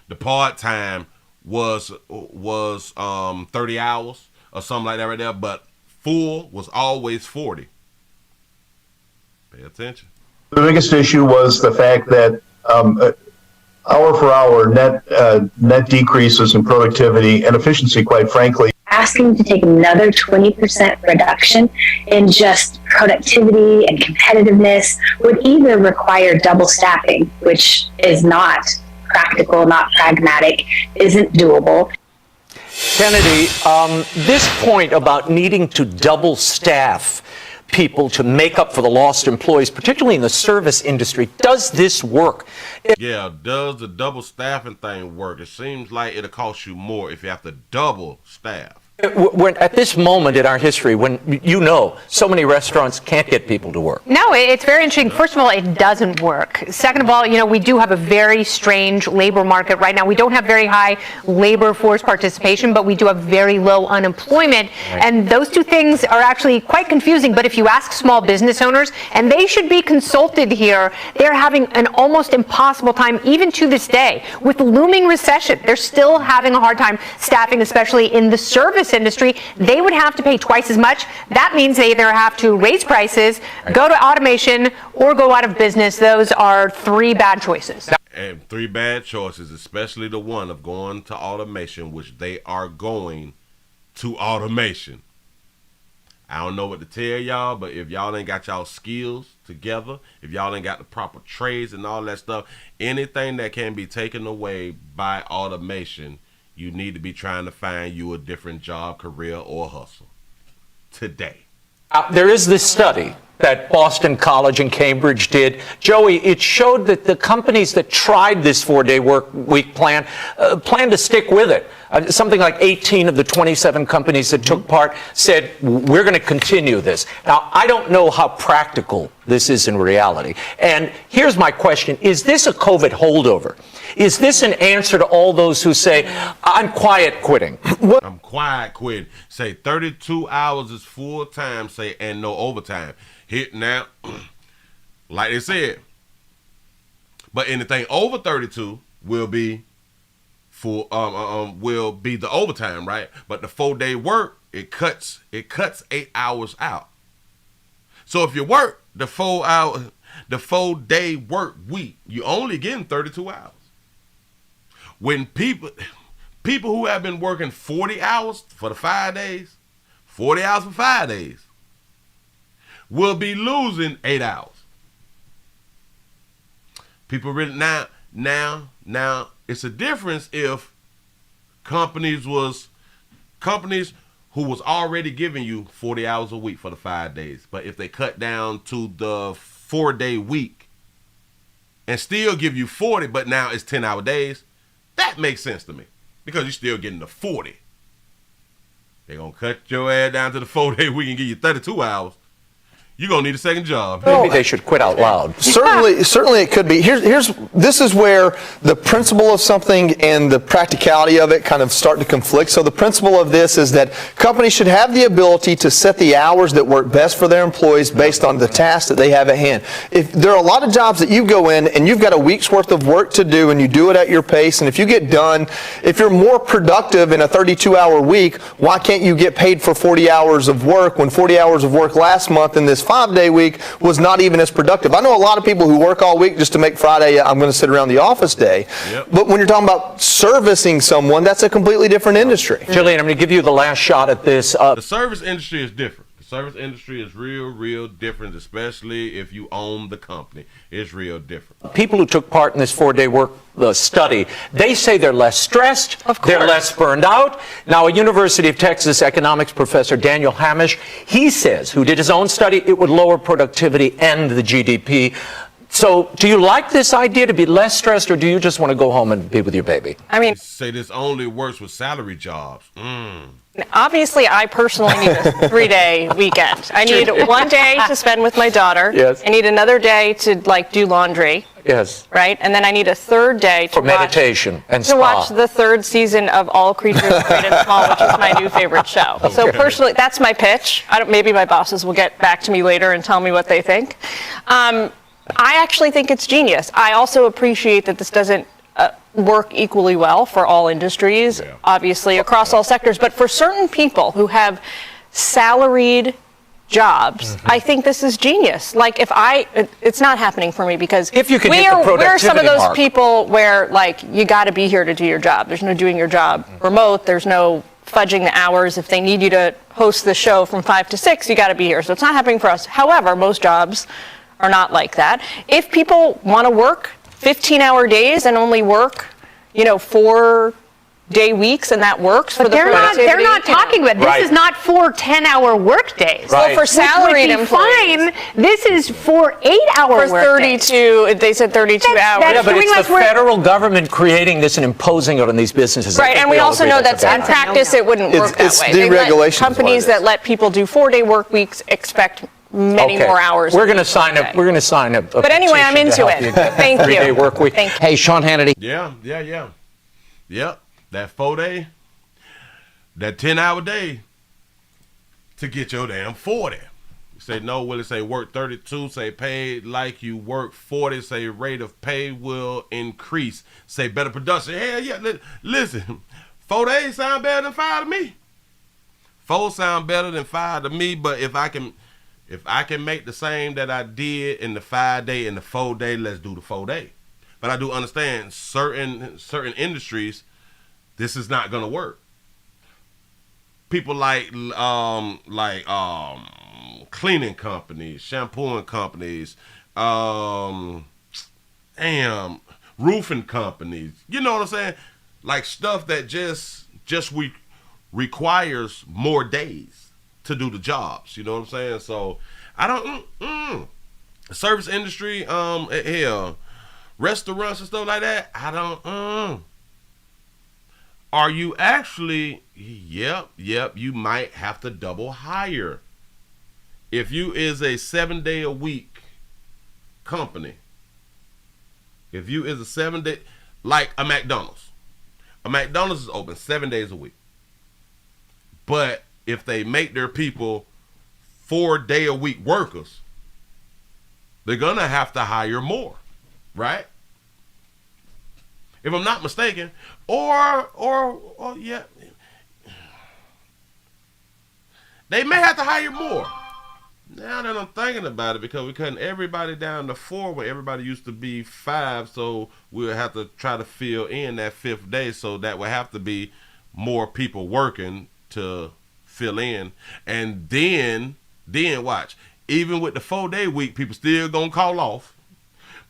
The part time was 30 hours or something like that right there, but full was always 40. Pay attention. The biggest issue was the fact that hour for hour net decreases in productivity and efficiency, quite frankly. Asking to take another 20% reduction in just productivity and competitiveness would either require double staffing, which is not practical, not pragmatic, isn't doable. Kennedy, this point about needing to double staff people to make up for the lost employees, particularly in the service industry, does this work? Yeah, does the double staffing thing work? It seems like it'll cost you more if you have to double staff. When, at this moment in our history, when so many restaurants can't get people to work. No, it's very interesting. First of all, it doesn't work. Second of all, we do have a very strange labor market right now. We don't have very high labor force participation, but we do have very low unemployment. Right. And those two things are actually quite confusing. But if you ask small business owners, and they should be consulted here, they're having an almost impossible time, even to this day. With the looming recession, they're still having a hard time staffing, especially in the service industry. They would have to pay twice as much. That means they either have to raise prices, go to automation, or go out of business. Those are three bad choices. And 3 bad choices, especially the one of going to automation, which they are going to automation. I don't know what to tell y'all, but if y'all ain't got y'all skills together, if y'all ain't got the proper trades and all that stuff, anything that can be taken away by automation, you need to be trying to find you a different job, career, or hustle today. There is this study that Boston College and Cambridge did. Joey, it showed that the companies that tried this 4-day work week plan plan to stick with it. Something like 18 of the 27 companies that took part said, we're going to continue this. Now, I don't know how practical this is in reality. And here's my question. Is this a COVID holdover? Is this an answer to all those who say, I'm quiet quitting? I'm quiet quitting. Say 32 hours is full time, say, and no overtime. Hit now, like they said. But anything over 32 will be full, will be the overtime, right? But the 4-day work, it cuts 8 hours out. So if you work the 4-day work week, you only getting 32 hours. When people who have been working 40 hours for the 5 days, 40 hours for 5 days, will be losing 8 hours. People really now it's a difference if companies who was already giving you 40 hours a week for the 5 days, but if they cut down to the 4-day week and still give you 40, but now it's 10-hour days, that makes sense to me because you're still getting the 40. They're gonna cut your ass down to the 4-day week and give you 32 hours. You're going to need a second job. Maybe they should quit out loud. Certainly it could be. This is where the principle of something and the practicality of it kind of start to conflict. So the principle of this is that companies should have the ability to set the hours that work best for their employees based on the tasks that they have at hand. If there are a lot of jobs that you go in and you've got a week's worth of work to do and you do it at your pace, and if you get done, if you're more productive in a 32-hour week, why can't you get paid for 40 hours of work when 40 hours of work last month in this 5-day week was not even as productive? I know a lot of people who work all week just to make Friday, I'm going to sit around the office day. Yep. But when you're talking about servicing someone, that's a completely different industry. Jillian, I'm going to give you the last shot at this. The service industry is different. The service industry is real different, especially if you own the company. It's real different. People who took part in this 4-day work study, they say they're less stressed, they're less burned out. Now, a University of Texas economics professor, Daniel Hamish, he says, who did his own study, it would lower productivity and the GDP. So do you like this idea to be less stressed, or do you just want to go home and be with your baby? I mean, say this only works with salary jobs. Obviously, I personally need a 3-day weekend. I need 1 day to spend with my daughter. Yes. I need another day to do laundry. Yes. Right? And then I need a 3rd day for meditation and to watch the 3rd season of All Creatures Great and Small, which is my new favorite show. Okay. So personally, that's my pitch. Maybe my bosses will get back to me later and tell me what they think. I actually think it's genius. I also appreciate that this doesn't work equally well for all industries, obviously across all sectors, but for certain people who have salaried jobs, I think this is genius. Like it's not happening for me because if you can we're some of those people where you got to be here to do your job. There's no doing your job remote. There's no fudging the hours. If they need you to host the show from 5 to 6, you got to be here. So it's not happening for us. However, most jobs are not like that. If people want to work 15-hour days and only work, 4-day weeks, and that works for the productivity. They're not talking about this. Is not 4 10-hour work days. Right. Well, for salaried employees, fine. This is for 8-hour for 32. They said 32 hours. Yeah, but it's the federal government creating this and imposing it on these businesses. Right, and we also know that in practice it wouldn't work that way. Deregulation. Companies that let people do 4-day work weeks expect many more hours. We're going to sign up. We're going to sign up. But anyway, I'm into it. Thank you. 3-day work week. Hey, Sean Hannity. Yeah. That 4-day, that 10-hour day to get your damn 40. You say no, Willie, say work 32, say paid like you work 40, say rate of pay will increase, say better production. Hell yeah, listen, 4 days sound better than 5 to me. 4 sound better than 5 to me, but if I can make the same that I did in the 5-day and the 4-day, let's do the 4-day. If But I do understand certain industries, this is not gonna work. People like cleaning companies, shampooing companies, roofing companies. You know what I'm saying? Like stuff that just requires more days to do the jobs. You know what I'm saying? So I don't. Service industry, hell, restaurants and stuff like that. I don't. Are you actually? Yep. You might have to double hire. If you is a 7-day-a-week company, if you is a 7-day, like a McDonald's is open 7 days a week. But if they make their people 4-day-a-week workers, they're gonna have to hire more, right? If I'm not mistaken, or yeah, they may have to hire more. Now that I'm thinking about it, because we're cutting everybody down to 4 where everybody used to be 5, so we'll have to try to fill in that 5th day, so that will have to be more people working to fill in. And then watch, even with the 4-day week, people still gonna call off.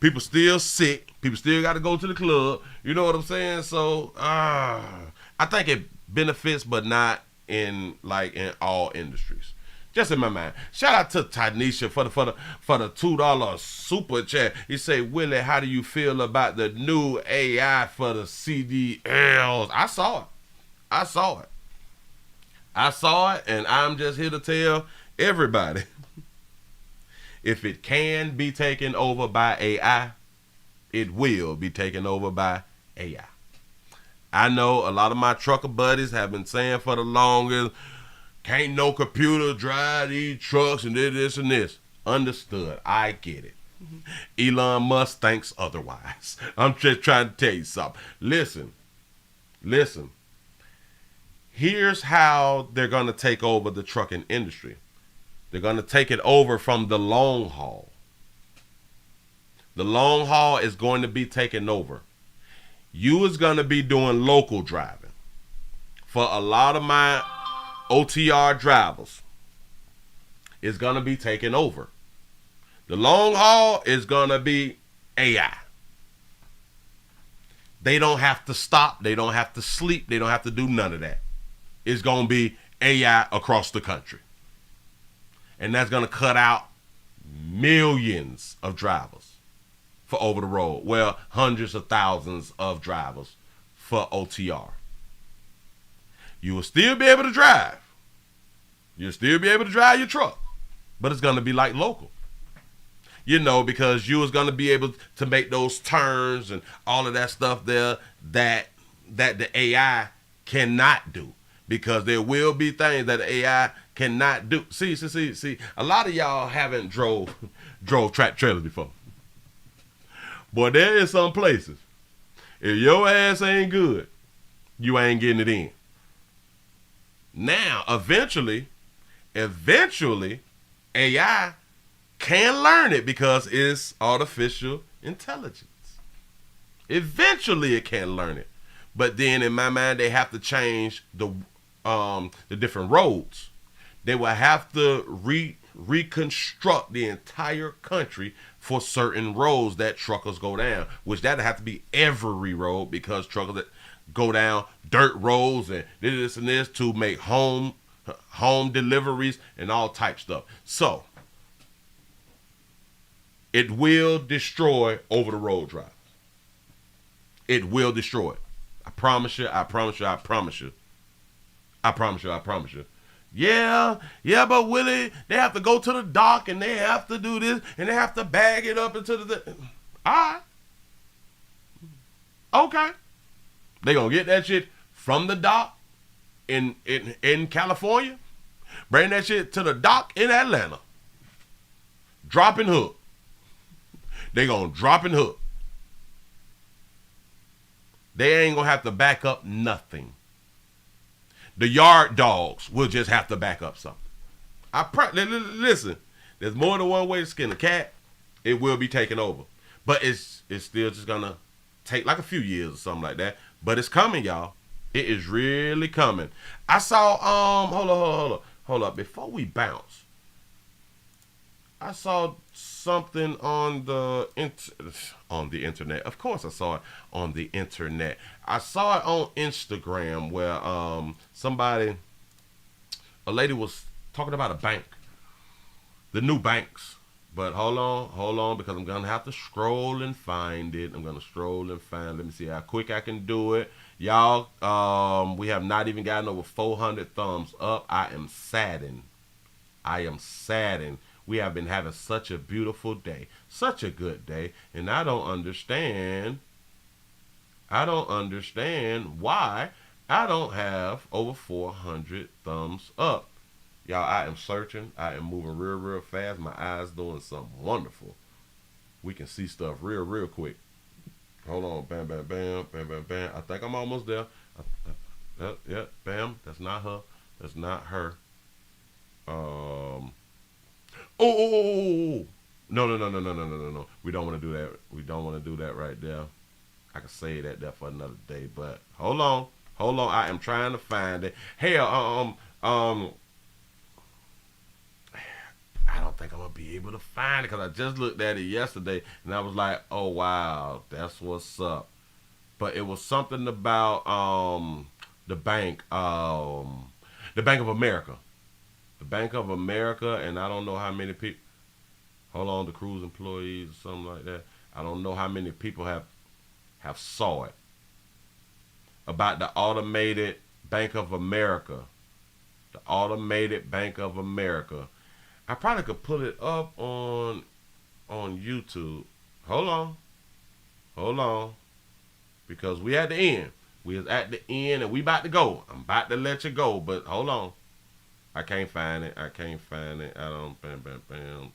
People still sick. People still got to go to the club. You know what I'm saying? So I think it benefits, but not in all industries. Just in my mind. Shout out to Tanisha for the $2 super chat. He say, Willie, how do you feel about the new AI for the CDLs? I saw it, and I'm just here to tell everybody, if it can be taken over by AI, it will be taken over by AI. I know a lot of my trucker buddies have been saying for the longest, can't no computer drive these trucks and this and this. Understood. I get it. Elon Musk thinks otherwise. I'm just trying to tell you something. Listen. Here's how they're going to take over the trucking industry. They're going to take it over from the long haul. The long haul is going to be taken over. You is going to be doing local driving. For a lot of my OTR drivers, it's going to be taken over. The long haul is going to be AI. They don't have to stop. They don't have to sleep. They don't have to do none of that. It's going to be AI across the country. And that's going to cut out millions of drivers for over the road. Well, hundreds of thousands of drivers for OTR. You will still be able to drive. You'll still be able to drive your truck. But it's going to be like local. You know, because you was going to be able to make those turns and all of that stuff there that the AI cannot do. Because there will be things that the AI cannot do. See. A lot of y'all haven't drove track trailers before. Boy, there is some places. If your ass ain't good, you ain't getting it in. Now, eventually, AI can learn it because it's artificial intelligence. Eventually, it can learn it. But then, in my mind, they have to change the different roads. They will have to reconstruct the entire country for certain roads that truckers go down, which that'll have to be every road, because truckers that go down dirt roads and this and this to make home deliveries and all type stuff. So it will destroy over the road drivers. It will destroy it. I promise you. Yeah, but Willie, they have to go to the dock and they have to do this and they have to bag it up into the... All right. Okay. They gonna get that shit from the dock in California, bring that shit to the dock in Atlanta. Drop and hook. They gonna drop and hook. They ain't gonna have to back up nothing. The yard dogs will just have to back up something. Listen, there's more than one way to skin a cat. It will be taken over. But it's still just gonna take like a few years or something like that. But it's coming, y'all. It is really coming. I saw hold up. Before we bounce, I saw something on the internet. Of course, I saw it on the internet. I saw it on Instagram where a lady was talking about a bank, the new banks. But hold on, because I'm gonna have to scroll and find it. Let me see how quick I can do it. Y'all, we have not even gotten over 400 thumbs up. I am saddened. We have been having such a beautiful day, such a good day, and I don't understand why I don't have over 400 thumbs up. Y'all, I am searching. I am moving real fast. My eyes doing something wonderful. We can see stuff real quick. Hold on. Bam. I think I'm almost there. Yeah, bam. That's not her. Oh. No. We don't want to do that. We don't want to do that right there. I can say that there for another day, but hold on. I am trying to find it. Hell, I don't think I'm gonna be able to find it because I just looked at it yesterday and I was like, oh wow, that's what's up. But it was something about the Bank of America. The Bank of America, and I don't know how many people, hold on, the cruise employees or something like that. I don't know how many people have saw it. About the automated Bank of America. The automated Bank of America. I probably could put it up on YouTube. Hold on. Because we at the end. We is at the end and we about to go. I'm about to let you go, but hold on. I can't find it. I don't. Bam.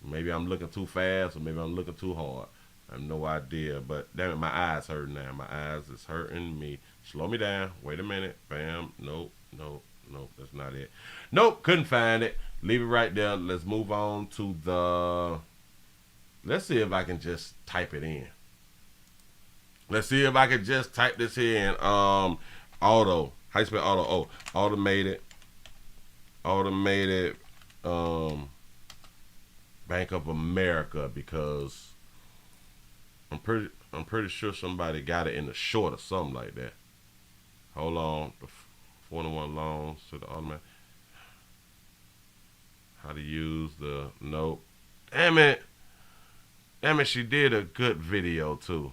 Maybe I'm looking too fast or maybe I'm looking too hard. I have no idea. But damn it, my eyes hurt now. My eyes is hurting me. Slow me down. Wait a minute. Bam. Nope. That's not it. Nope. Couldn't find it. Leave it right there. Let's move on to let's see if I can just type it in. Let's see if I can just type this here in. Auto. How you spell auto? Oh, automated. Bank of America, because I'm pretty sure somebody got it in the short or something like that. Hold on. The 41 loans to the automatic. How to use the nope. Damn it, she did a good video too.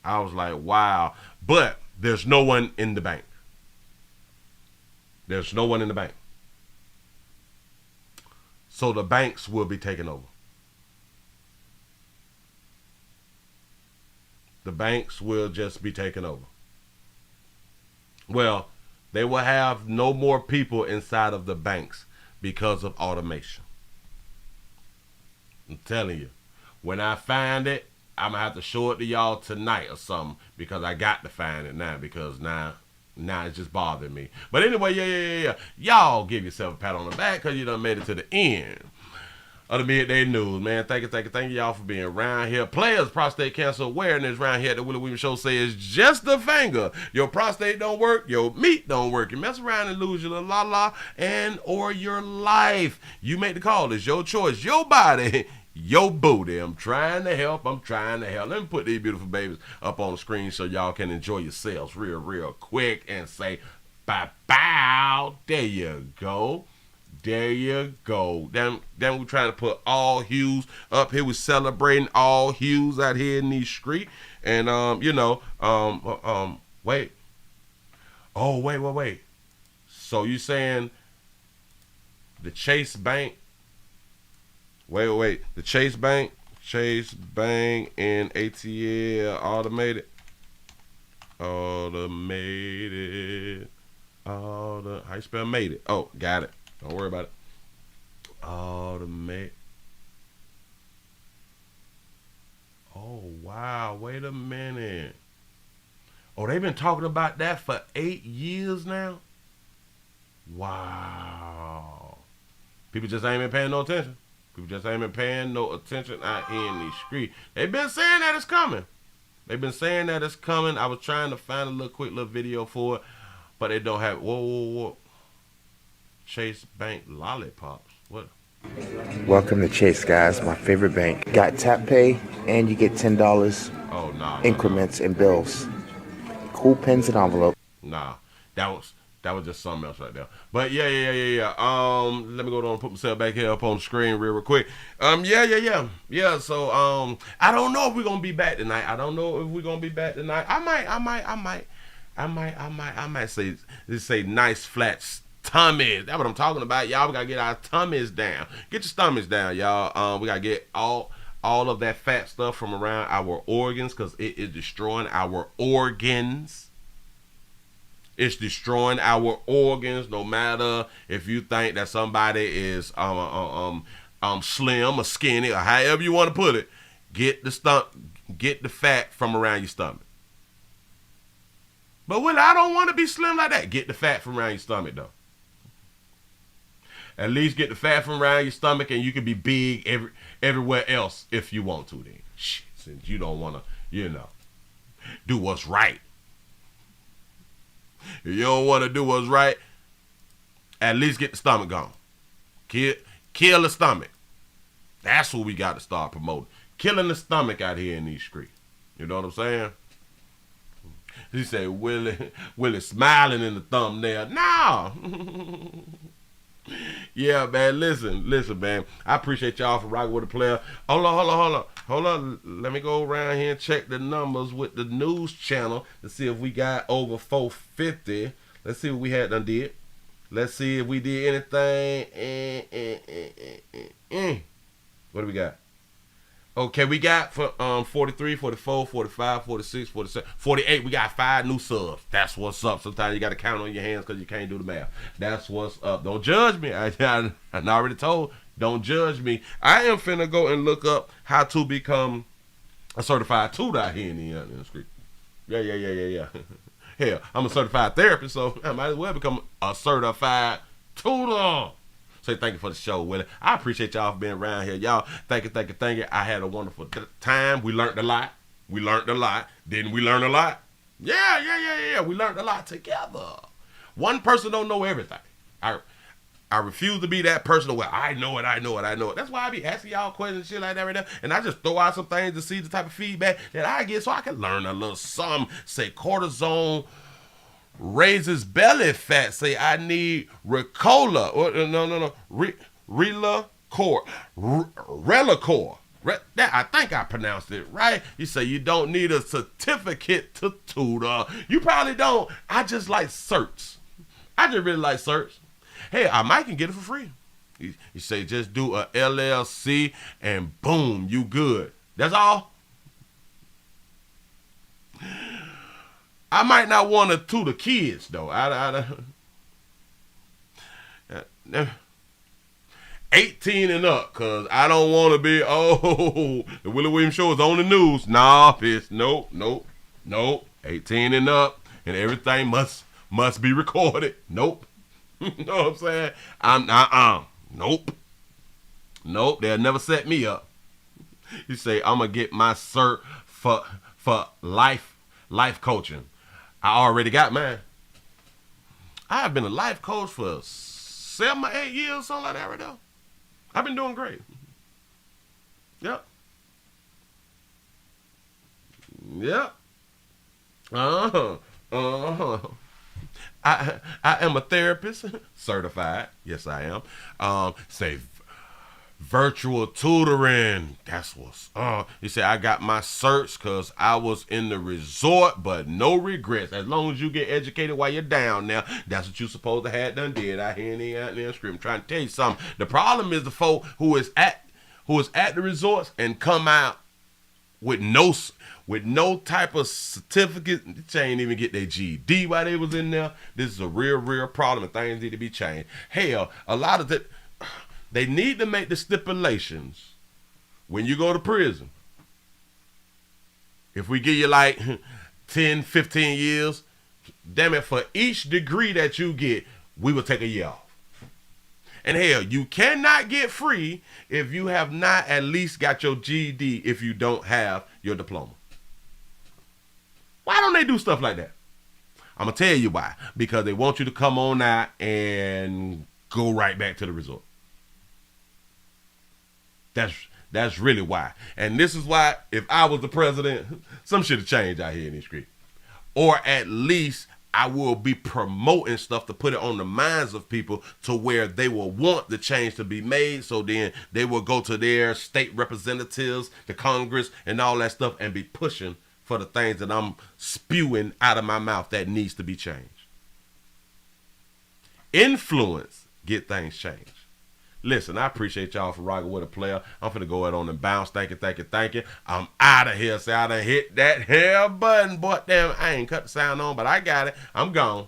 I was like, wow. But there's no one in the bank. So the banks will be taken over. The banks will just be taken over. Well, they will have no more people inside of the banks because of automation. I'm telling you. When I find it, I'm going to have to show it to y'all tonight or something, because I got to find it now, because now it's just bothering me. But anyway, yeah. Y'all give yourself a pat on the back because you done made it to the end of the Midday News, man. Thank you y'all for being around here. Players, prostate cancer awareness around here at the Willie Williams Show says just a finger. Your prostate don't work, your meat don't work. You mess around and lose your la and or your life. You make the call. It's your choice, your body, your booty. I'm trying to help. Let me put these beautiful babies up on the screen so y'all can enjoy yourselves real quick and say bye-bye. There you go. Then we're trying to put all hues up here. We're celebrating all hues out here in these streets. And, wait. Oh, wait. So you saying the Chase Bank? Wait. The Chase Bank and ATL automated. How you spell made it? Oh, got it. Don't worry about it. Automate. Oh, wow. Wait a minute. Oh, they've been talking about that for 8 years now? Wow. People just ain't been paying no attention. Out here in these streets. They've been saying that it's coming. They've been saying that it's coming. I was trying to find a quick little video for it, but they don't have. Whoa. Chase Bank lollipops. What? Welcome to Chase, guys. My favorite bank. Got tap pay, and you get $10 increments and bills. Cool pens and envelopes. Nah, that was just something else right there. But yeah. Let me go down and put myself back here up on the screen real quick. Yeah. So I don't know if we're gonna be back tonight. I might say nice flat tummies. That's what I'm talking about, y'all. We gotta get our tummies down. Get your stomachs down, y'all. We gotta get all of that fat stuff from around our organs, because it is destroying our organs. It's destroying our organs. No matter if you think that somebody is slim or skinny or however you want to put it, get the fat from around your stomach. But Willie, I don't want to be slim like that. Get the fat from around your stomach, though. At least get the fat from around your stomach, and you can be big everywhere else if you want to. Then, shit, since you don't want to, do what's right. If you don't want to do what's right, at least get the stomach gone. Kill the stomach. That's what we got to start promoting. Killing the stomach out here in these streets. You know what I'm saying? He said, Willie smiling in the thumbnail. No. Yeah, man, listen, man. I appreciate y'all for rocking with the player. Hold on. Let me go around here and check the numbers with the news channel to see if we got over 450. Let's see what we had done did. Let's see if we did anything. What do we got? Okay, we got for 43, 44, 45, 46, 47, 48. We got 5 new subs. That's what's up. Sometimes you got to count on your hands because you can't do the math. That's what's up. Don't judge me. I already told. Don't judge me. I am finna go and look up how to become a certified tutor out here in the street. Yeah. Hell, I'm a certified therapist, so I might as well become a certified tutor. Say thank you for the show, Willie. I appreciate y'all for being around here. Y'all, thank you. I had a wonderful time. We learned a lot. Didn't we learn a lot? Yeah. We learned a lot together. One person don't know everything. I refuse to be that person where I know it. That's why I be asking y'all questions and shit like that right now. And I just throw out some things to see the type of feedback that I get so I can learn a little something. Say cortisone raises belly fat. Say I need Ricola. Relacor. I think I pronounced it right. You say you don't need a certificate to tutor. You probably don't. I just like certs. I just really like certs. Hey, I might can get it for free. You say just do a LLC and boom, you good. That's all. I might not want to tutor kids though. 18 and up, cause I don't want to be the Willie Williams show is on the news. Nah, bitch, nope. 18 and up, and everything must be recorded. Nope. You know what I'm saying? Nope. They'll never set me up. You say I'm gonna get my cert for life coaching. I already got mine. I have been a life coach for 7 or 8 years, something like that right now. I've been doing great. Yep. I am a therapist, certified. Yes, I am. Say virtual tutoring. That's what's you say I got my certs because I was in the resort, but no regrets. As long as you get educated while you're down there, that's what you're supposed to have done did. I hear any out there scream. I'm trying to tell you something. The problem is the folk who is at the resorts and come out with no type of certificate. They ain't even get their GED while they was in there. This is a real problem, and things need to be changed. Hell, a lot of that. They need to make the stipulations when you go to prison. If we give you like 10, 15 years, damn it, for each degree that you get, we will take a year off. And hell, you cannot get free if you have not at least got your GED if you don't have your diploma. Why don't they do stuff like that? I'm going to tell you why. Because they want you to come on out and go right back to the resort. That's really why. And this is why, if I was the president, some shit have changed out here in these streets. Or at least I will be promoting stuff to put it on the minds of people to where they will want the change to be made. So then they will go to their state representatives, the Congress, and all that stuff and be pushing for the things that I'm spewing out of my mouth that needs to be changed. Influence get things changed. Listen, I appreciate y'all for rocking with a player. I'm finna go ahead on and bounce. Thank you. I'm out of here. So I done hit that hell button. Boy, damn, I ain't cut the sound on, but I got it. I'm gone.